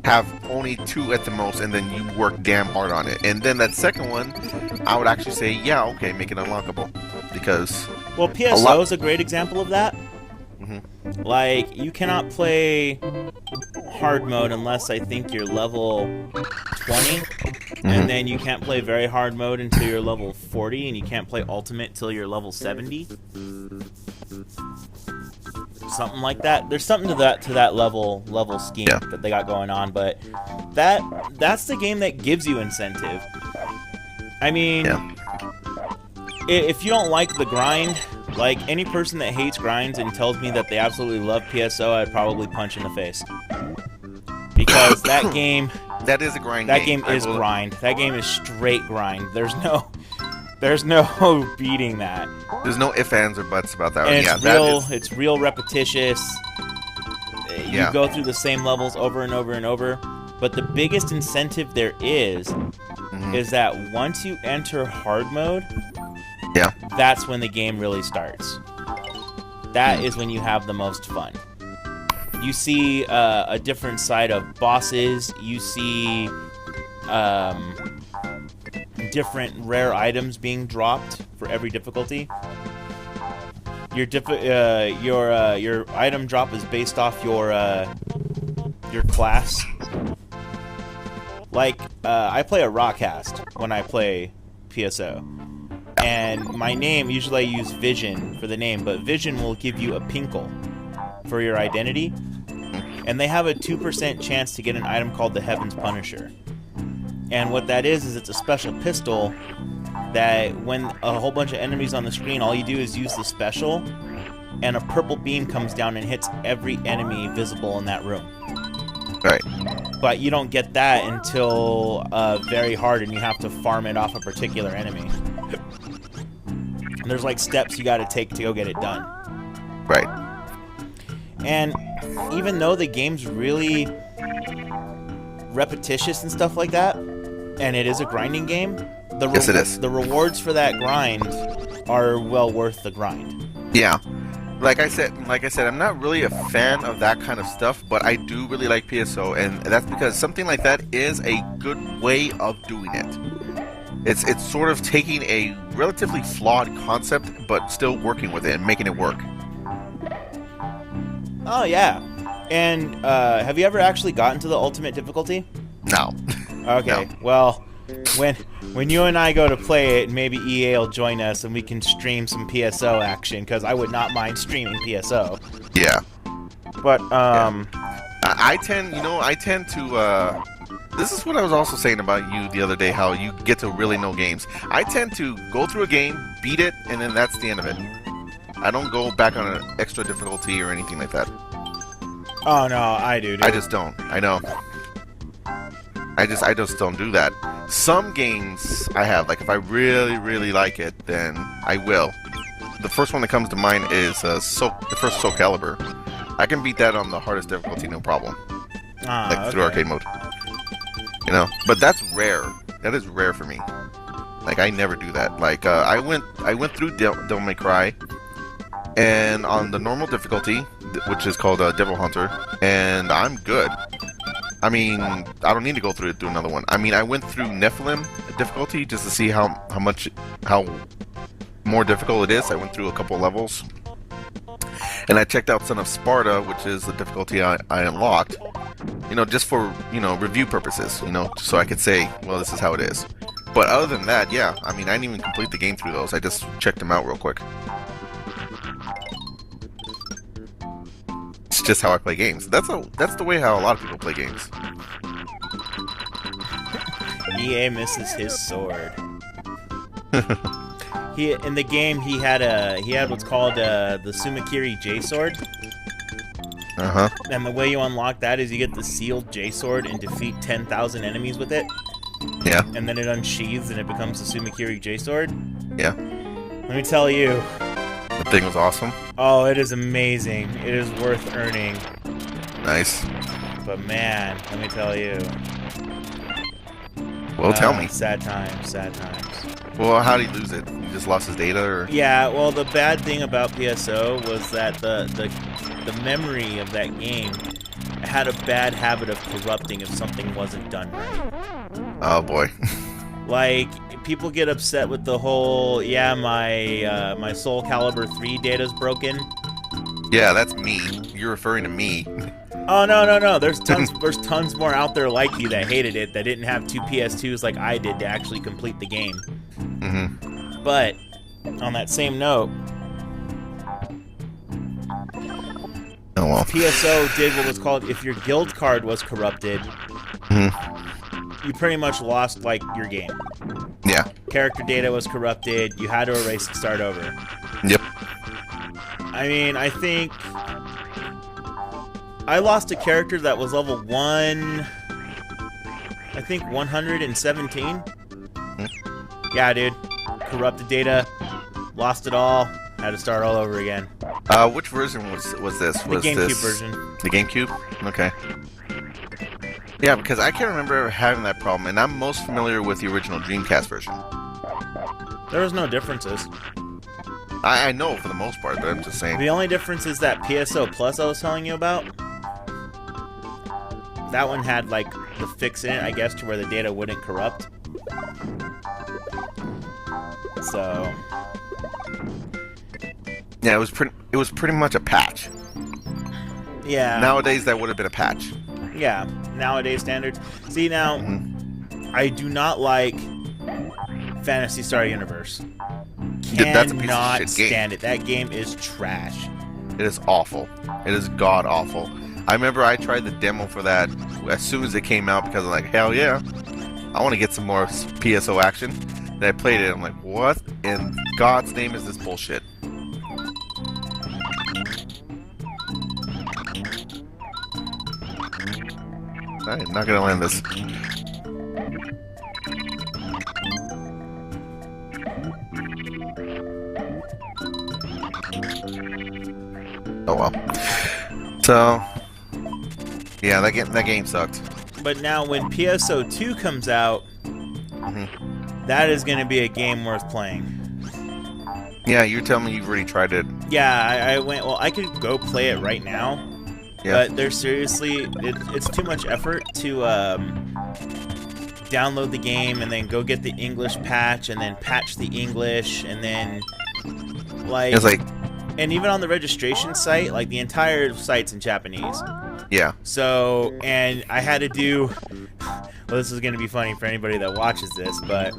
have only 2 at the most, and then you work damn hard on it. And then that second one, I would actually say, yeah, okay, make it unlockable. Because... Well, PSO is a great example of that. Mm-hmm. Like, you cannot play hard mode unless I think you're level 20. Mm-hmm. And then you can't play very hard mode until you're level 40, and you can't play ultimate till you're level 70. Something like that. There's something to that level scheme that they got going on, but that's the game that gives you incentive. I mean, if you don't like the grind, like any person that hates grinds and tells me that they absolutely love PSO, I'd probably punch in the face. Because that game... That is a grind That game is grind. That game is straight grind. There's no beating that. There's no ifs, ands, or buts about that. And it's real repetitious. You go through the same levels over and over and over. But the biggest incentive there is that once you enter hard mode, that's when the game really starts. That is when you have the most fun. You see a different side of bosses. You see different rare items being dropped for every difficulty. Your item drop is based off your class. Like I play a Rockcast when I play PSO, and my name, usually I use Vision for the name, but Vision will give you a Pinkle for your identity, and they have a 2% chance to get an item called the Heaven's Punisher. And what that is it's a special pistol that when a whole bunch of enemies on the screen, all you do is use the special, and a purple beam comes down and hits every enemy visible in that room. Right. But you don't get that until very hard, and you have to farm it off a particular enemy. And there's like steps you gotta take to go get it done. Right. And even though the game's really repetitious and stuff like that, and it is a grinding game, yes, it is. The rewards for that grind are well worth the grind. Yeah. Like I said, I'm not really a fan of that kind of stuff, but I do really like PSO, and that's because something like that is a good way of doing it. It's sort of taking a relatively flawed concept, but still working with it and making it work. Oh, yeah. And have you ever actually gotten to the ultimate difficulty? No. Okay, no. Well, when you and I go to play it, maybe EA will join us and we can stream some PSO action, because I would not mind streaming PSO. Yeah. But, I tend to, this is what I was also saying about you the other day, how you get to really know games. I tend to go through a game, beat it, and then that's the end of it. I don't go back on an extra difficulty or anything like that. Oh, no, I do, dude. I just don't. I know. I just don't do that. Some games I have, like if I really, really like it, then I will. The first one that comes to mind is the first Soul Calibur. I can beat that on the hardest difficulty, no problem. Through arcade mode. You know, but that's rare. That is rare for me. Like I never do that. Like I went through Devil May Cry, and on the normal difficulty, which is called Devil Hunter, and I'm good. I mean, I don't need to go through another one. I mean, I went through Nephilim difficulty just to see how more difficult it is. I went through a couple levels, and I checked out Son of Sparta, which is the difficulty I unlocked. You know, just for review purposes. You know, so I could say, well, this is how it is. But other than that, yeah. I mean, I didn't even complete the game through those. I just checked them out real quick. It's just how I play games. That's the way how a lot of people play games. EA misses his sword. In the game he had what's called the Sumakiri J sword. Uh-huh. And the way you unlock that is you get the sealed J sword and defeat 10,000 enemies with it. Yeah. And then it unsheathes and it becomes the Sumakiri J sword. Yeah. Let me tell you. The thing was awesome. Oh, it is amazing. It is worth earning. Nice. But man, let me tell you. Well, tell me. Sad times, sad times. Well, how did he lose it? He just lost his data, or? Yeah, well, the bad thing about PSO was that the memory of that game had a bad habit of corrupting if something wasn't done right. Oh boy. Like, people get upset with the whole, yeah, my Soul Calibur 3 data's broken. Yeah, that's me. You're referring to me. Oh, no. There's tons more out there like you that hated it, that didn't have two PS2s like I did to actually complete the game. Mm-hmm. But, on that same note, oh, well. PSO did what was called, if your guild card was corrupted, you pretty much lost, like, your game. Yeah. Character data was corrupted, you had to erase and start over. Yep. I mean, I think I lost a character that was level 1, I think 117. Yeah, dude. Corrupted data, lost it all, had to start all over again. Which version was this? The GameCube version. The GameCube? Okay. Yeah, because I can't remember ever having that problem, and I'm most familiar with the original Dreamcast version. There was no differences. I know for the most part, but I'm just saying. The only difference is that PSO Plus I was telling you about. That one had, like, the fix in it, I guess, to where the data wouldn't corrupt. So... yeah, it was pretty much a patch. Yeah. Nowadays, that would have been a patch. Yeah, nowadays standards. See, now, I do not like Phantasy Star Universe. That's a piece of Cannot shit stand game. it. That game is trash. It is awful. It is god awful. I remember I tried the demo for that as soon as it came out because I'm like, hell yeah, I want to get some more PSO action. And I played it. I'm like, what in God's name is this bullshit? I'm not gonna land this. Oh well. So, yeah, that game sucked. But now when PSO 2 comes out, that is going to be a game worth playing. Yeah, you're telling me you've already tried it. Yeah, I went, well, I could go play it right now. Yeah. But there's seriously, it's too much effort to download the game and then go get the English patch and then patch the English and then, like... It's like... And even on the registration site, like, the entire site's in Japanese. Yeah. So, and I had to do... Well, this is going to be funny for anybody that watches this, but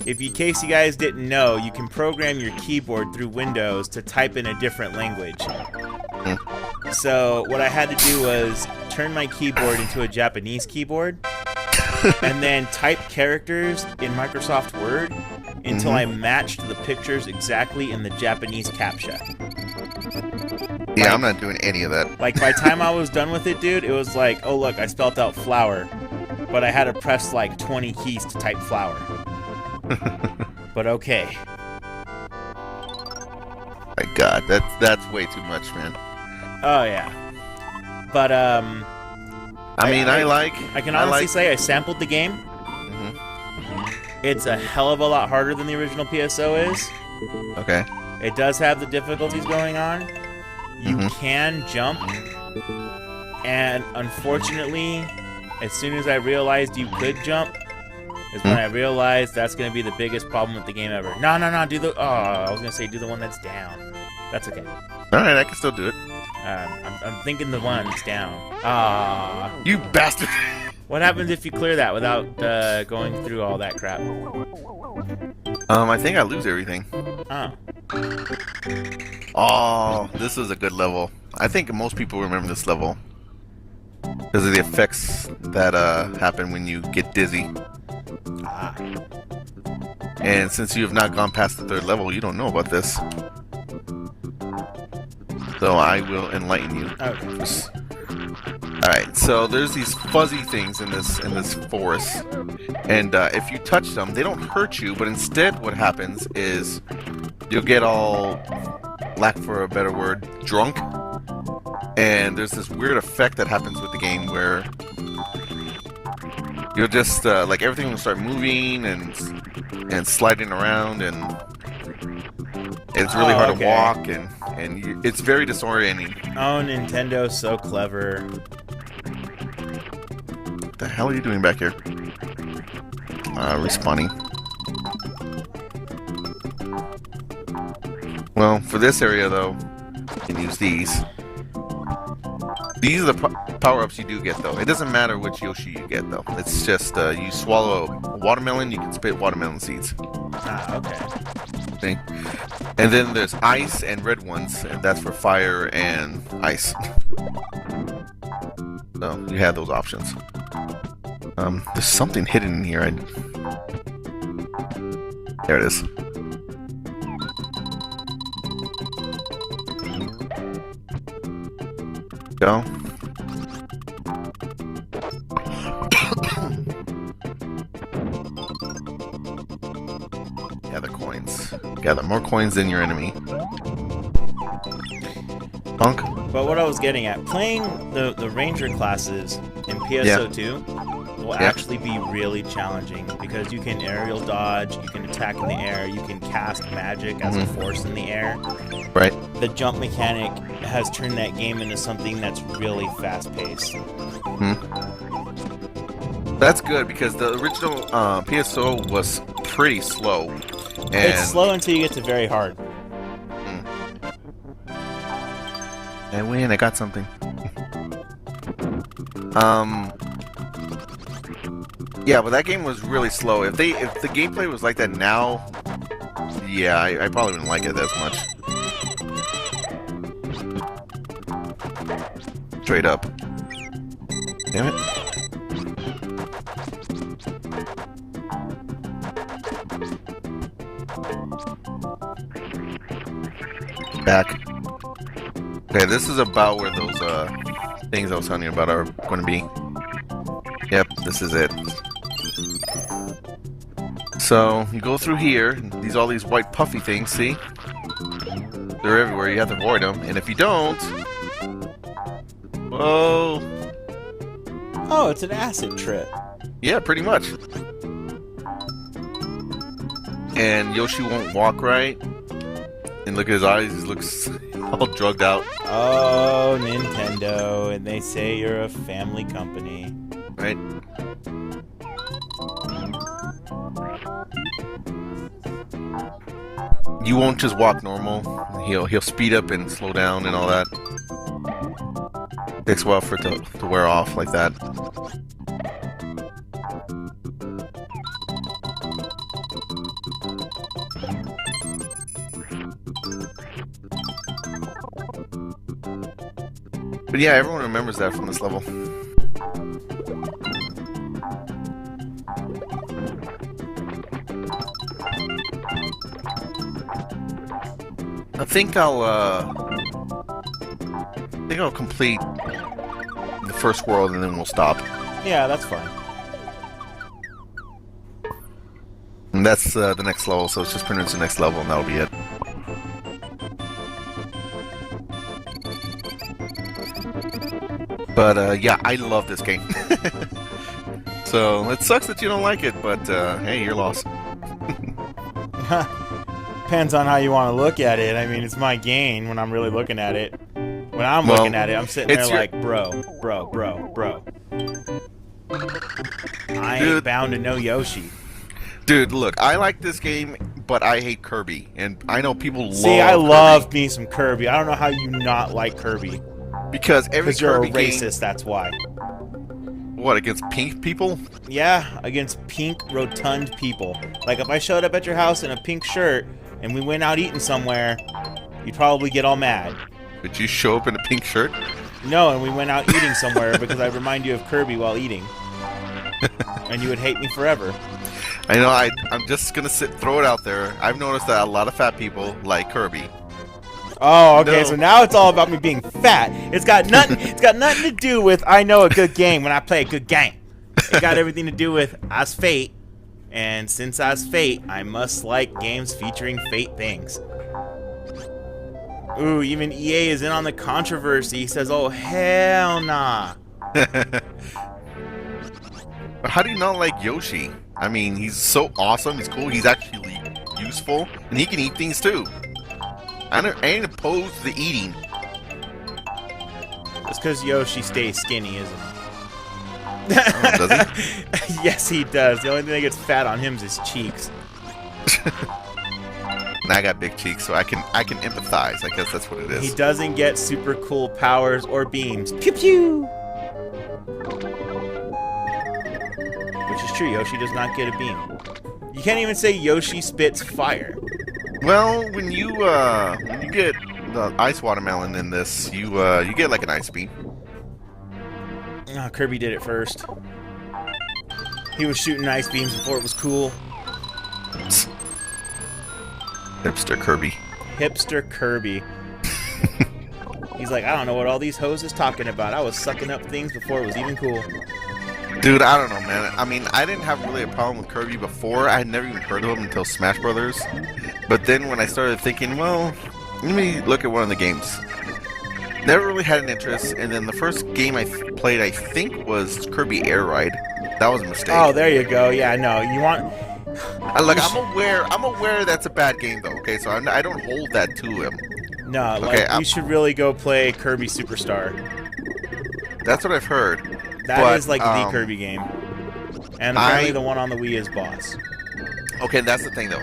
in case you guys didn't know, you can program your keyboard through Windows to type in a different language. So, what I had to do was turn my keyboard into a Japanese keyboard, and then type characters in Microsoft Word until I matched the pictures exactly in the Japanese CAPTCHA. Yeah, I'm not doing any of that. Like, by the time I was done with it, dude, it was like, oh, look, I spelled out flower. But I had to press, like, 20 keys to type flower. But okay. My God, that's way too much, man. Oh, yeah. But, I mean, I can honestly say I sampled the game. It's a hell of a lot harder than the original PSO is. Okay. It does have the difficulties going on. You can jump. And unfortunately, as soon as I realized you could jump, is when I realized that's going to be the biggest problem with the game ever. No, do the... Oh, I was going to say do the one that's down. That's okay. Alright, I can still do it. I'm thinking the one that's down. Ah. You bastard! What happens if you clear that without going through all that crap? I think I lose everything. Oh. Oh, this is a good level. I think most people remember this level. Because of the effects that happen when you get dizzy. Ah. And since you have not gone past the 3rd level, you don't know about this. So I will enlighten you. Okay. Alright, so there's these fuzzy things in this forest. And if you touch them, they don't hurt you, but instead what happens is you'll get all, lack for a better word, drunk. And there's this weird effect that happens with the game where you'll just, like, everything will start moving and sliding around, and it's really hard to walk, and it's very disorienting. Oh, Nintendo's so clever. What the hell are you doing back here? Respawning. Well, for this area, though, you can use these. These are the power-ups you do get, though. It doesn't matter which Yoshi you get, though. It's just, you swallow a watermelon, you can spit watermelon seeds. Ah, okay. See? And then there's ice and red ones, and that's for fire and ice. So, you have those options. There's something hidden in here. There it is. Go. Gather coins. Gather more coins than your enemy. Punk. But what I was getting at, playing the Ranger classes in PSO2 will actually be really challenging because you can aerial dodge, you can attack in the air, you can cast magic as a force in the air. Right. The jump mechanic has turned that game into something that's really fast-paced. That's good because the original PSO was pretty slow. And it's slow until you get to very hard. I win, I got something. Yeah, but that game was really slow. If the gameplay was like that now, yeah, I probably wouldn't like it as much. Straight up. Damn it. Back. Okay, this is about where those things I was telling you about are going to be. Yep, this is it. So, you go through here, all these white puffy things, see? They're everywhere, you have to avoid them, and if you don't... Whoa! Oh, it's an acid trip. Yeah, pretty much. And Yoshi won't walk right. And look at his eyes, he looks all drugged out. Oh, Nintendo, and they say you're a family company. Right? You won't just walk normal. He'll speed up and slow down and all that. Takes a while for it to wear off like that. But yeah, everyone remembers that from this level. I think I'll complete the first world and then we'll stop. Yeah, that's fine. And that's the next level, so it's just pretty much the next level and that'll be it. But yeah, I love this game. So it sucks that you don't like it, but hey, your loss. Depends on how you want to look at it. I mean, it's my gain when I'm really looking at it. When I'm looking at it, I'm sitting there like, bro. I ain't bound to know Yoshi. Dude, look, I like this game, but I hate Kirby, and I know people love. See, I love me some Kirby. I don't know how you not like Kirby. Because every Kirby you're a racist, that's why. What, against pink people? Yeah, against pink, rotund people. Like, if I showed up at your house in a pink shirt, and we went out eating somewhere, you'd probably get all mad. Did you show up in a pink shirt? No, and we went out eating somewhere because I remind you of Kirby while eating. And you would hate me forever. I know, I'm just gonna throw it out there. I've noticed that a lot of fat people like Kirby. Oh, okay, so now it's all about me being fat. It's got nothing to do with I know a good game when I play a good game. It got everything to do with I's fate. And since I's fate, I must like games featuring fate things. Ooh, even EA is in on the controversy. He says, oh, hell nah. How do you not like Yoshi? I mean, he's so awesome, he's cool, he's actually useful, and he can eat things too. I ain't opposed to the eating. It's because Yoshi stays skinny, isn't he? Oh, does he? Yes, he does. The only thing that gets fat on him is his cheeks. And I got big cheeks, so I can empathize. I guess that's what it is. He doesn't get super cool powers or beams. Pew pew! Which is true, Yoshi does not get a beam. You can't even say Yoshi spits fire. Well, when you get the ice watermelon in this, you get like an ice beam. Oh, Kirby did it first. He was shooting ice beams before it was cool. Hipster Kirby. Hipster Kirby. He's like, I don't know what all these hoes is talking about. I was sucking up things before it was even cool. Dude, I don't know, man. I mean, I didn't have really a problem with Kirby before. I had never even heard of him until Smash Brothers. But then when I started thinking, well, let me look at one of the games. Never really had an interest. And then the first game I played, I think, was Kirby Air Ride. That was a mistake. Oh, there you go. Yeah, no, you want... Look, I'm aware that's a bad game, though. Okay, so I don't hold that to him. No, like, you should really go play Kirby Superstar. That's what I've heard. That is like the Kirby game. And apparently the one on the Wii is boss. Okay, that's the thing, though.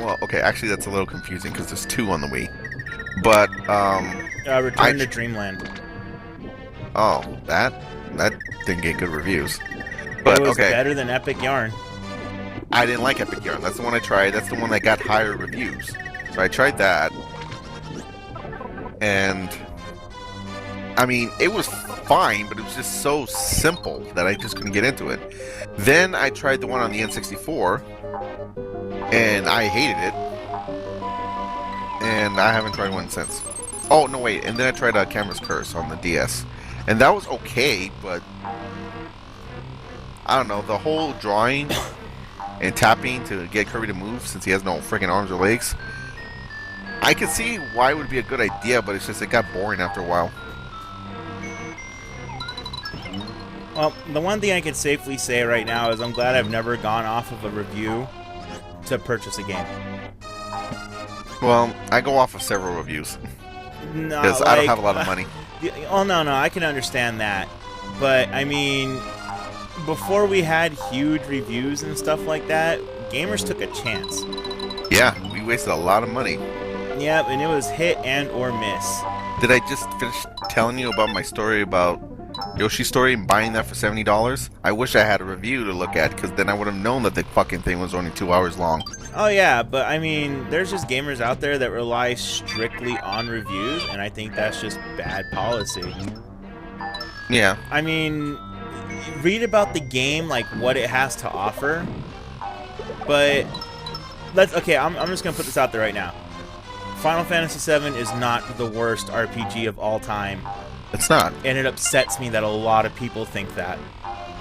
Well, okay, actually that's a little confusing because there's two on the Wii. But, Return to Dreamland. Oh, that didn't get good reviews. But, it was better than Epic Yarn. I didn't like Epic Yarn. That's the one I tried. That's the one that got higher reviews. So I tried that. And I mean, it was fine, but it was just so simple that I just couldn't get into it. Then I tried the one on the N64, and I hated it. And I haven't tried one since. Oh, no, wait. And then I tried Camera's Curse on the DS. And that was okay, but I don't know. The whole drawing and tapping to get Kirby to move, since he has no freaking arms or legs, I could see why it would be a good idea, but it's just it got boring after a while. Well, the one thing I can safely say right now is I'm glad I've never gone off of a review to purchase a game. Well, I go off of several reviews. No, because I don't have a lot of money. Oh, no, I can understand that. But, I mean, before we had huge reviews and stuff like that, gamers took a chance. Yeah, we wasted a lot of money. Yeah, and it was hit and or miss. Did I just finish telling you about my story about Yoshi's story and buying that for $70? I wish I had a review to look at, because then I would have known that the fucking thing was only 2 hours long. Oh yeah, but I mean, there's just gamers out there that rely strictly on reviews, and I think that's just bad policy. Yeah. I mean, read about the game, like what it has to offer, but I'm just gonna put this out there right now. Final Fantasy VII is not the worst RPG of all time. It's not. And it upsets me that a lot of people think that.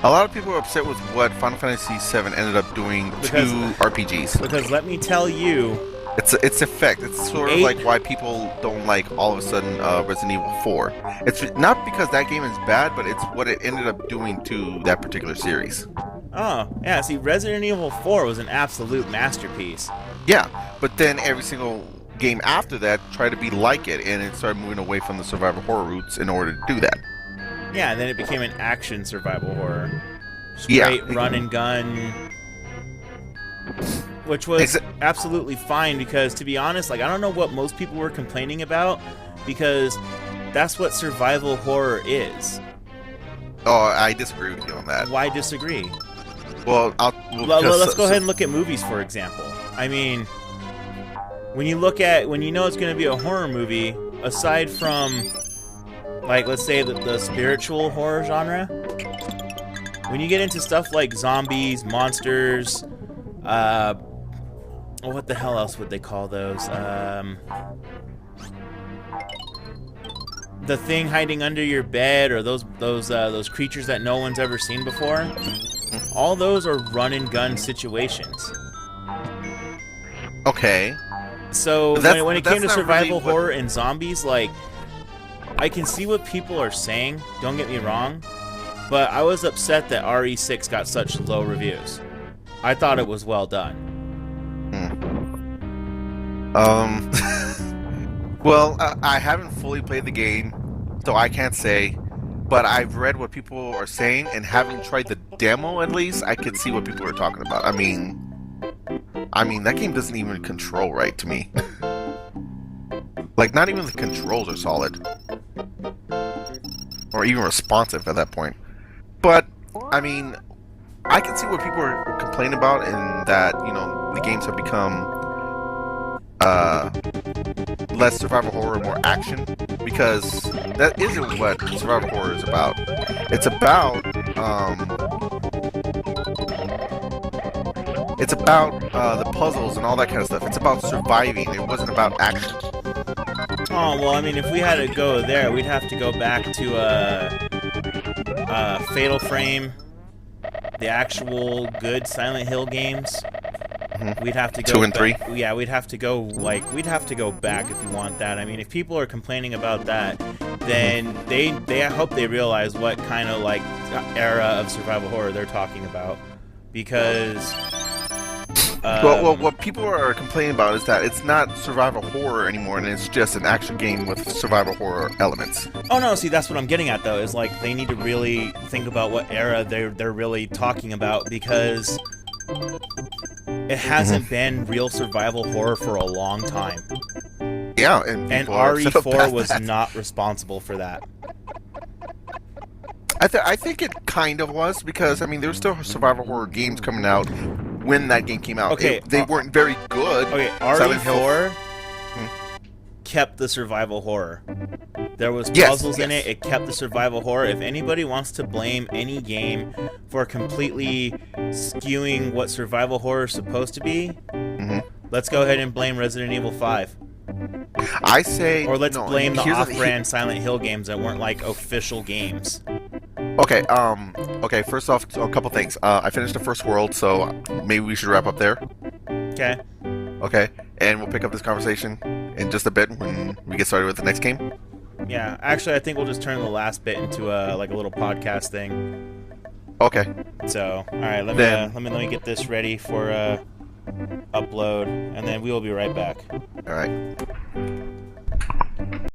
A lot of people are upset with what Final Fantasy VII ended up doing to RPGs. Because let me tell you... It's effect. It's sort of like why people don't like, all of a sudden, Resident Evil 4. It's not because that game is bad, but it's what it ended up doing to that particular series. Oh, yeah, see, Resident Evil 4 was an absolute masterpiece. Yeah, but then every single game after that tried to be like it, and it started moving away from the survival horror roots in order to do that. Yeah, and then it became an action survival horror. straight run and gun, which was absolutely fine because, to be honest, like I don't know what most people were complaining about because that's what survival horror is. Oh, I disagree with you on that. Why disagree? Well, let's go ahead and look at movies, for example. I mean, when you know it's going to be a horror movie, aside from, like, let's say the spiritual horror genre, when you get into stuff like zombies, monsters, what the hell else would they call those? The thing hiding under your bed, or those creatures that no one's ever seen before. All those are run and gun situations. Okay. So when it came to survival horror and zombies, like, I can see what people are saying. Don't get me wrong, but I was upset that RE6 got such low reviews. I thought it was well done. Well, I haven't fully played the game, so I can't say. But I've read what people are saying, and having tried the demo at least, I can see what people are talking about. I mean, that game doesn't even control right to me. Like, not even the controls are solid. Or even responsive at that point. But, I mean, I can see what people are complaining about, and that, you know, the games have become less survival horror, more action, because that isn't what survival horror is about. It's about the puzzles and all that kind of stuff. It's about surviving. It wasn't about action. Oh, well, I mean, if we had to go there, we'd have to go back to Fatal Frame, the actual good Silent Hill games. We'd have to go 2 and 3. Yeah, we'd have to go back if you want that. I mean, if people are complaining about that, then I hope they realize what kind of like era of survival horror they're talking about, because well, what people are complaining about is that it's not survival horror anymore, and it's just an action game with survival horror elements. Oh no, see, that's what I'm getting at though. Is like they need to really think about what era they're really talking about, because it hasn't been real survival horror for a long time. Yeah, and RE4 was not responsible for that. I think it kind of was, because I mean there were still survival horror games coming out when that game came out. Okay, they weren't very good. Okay, RE4 kept the survival horror. There was puzzles in it. It kept the survival horror. If anybody wants to blame any game for completely skewing what survival horror is supposed to be, let's go ahead and blame Resident Evil 5. I say, or let's blame the off-brand Silent Hill games that weren't like official games. Okay, okay, first off, a couple things. I finished the first world, so maybe we should wrap up there. Okay. Okay, and we'll pick up this conversation in just a bit when we get started with the next game. Yeah, actually, I think we'll just turn the last bit into like a little podcast thing. Okay. So, all right, let me get this ready for upload, and then we will be right back. All right.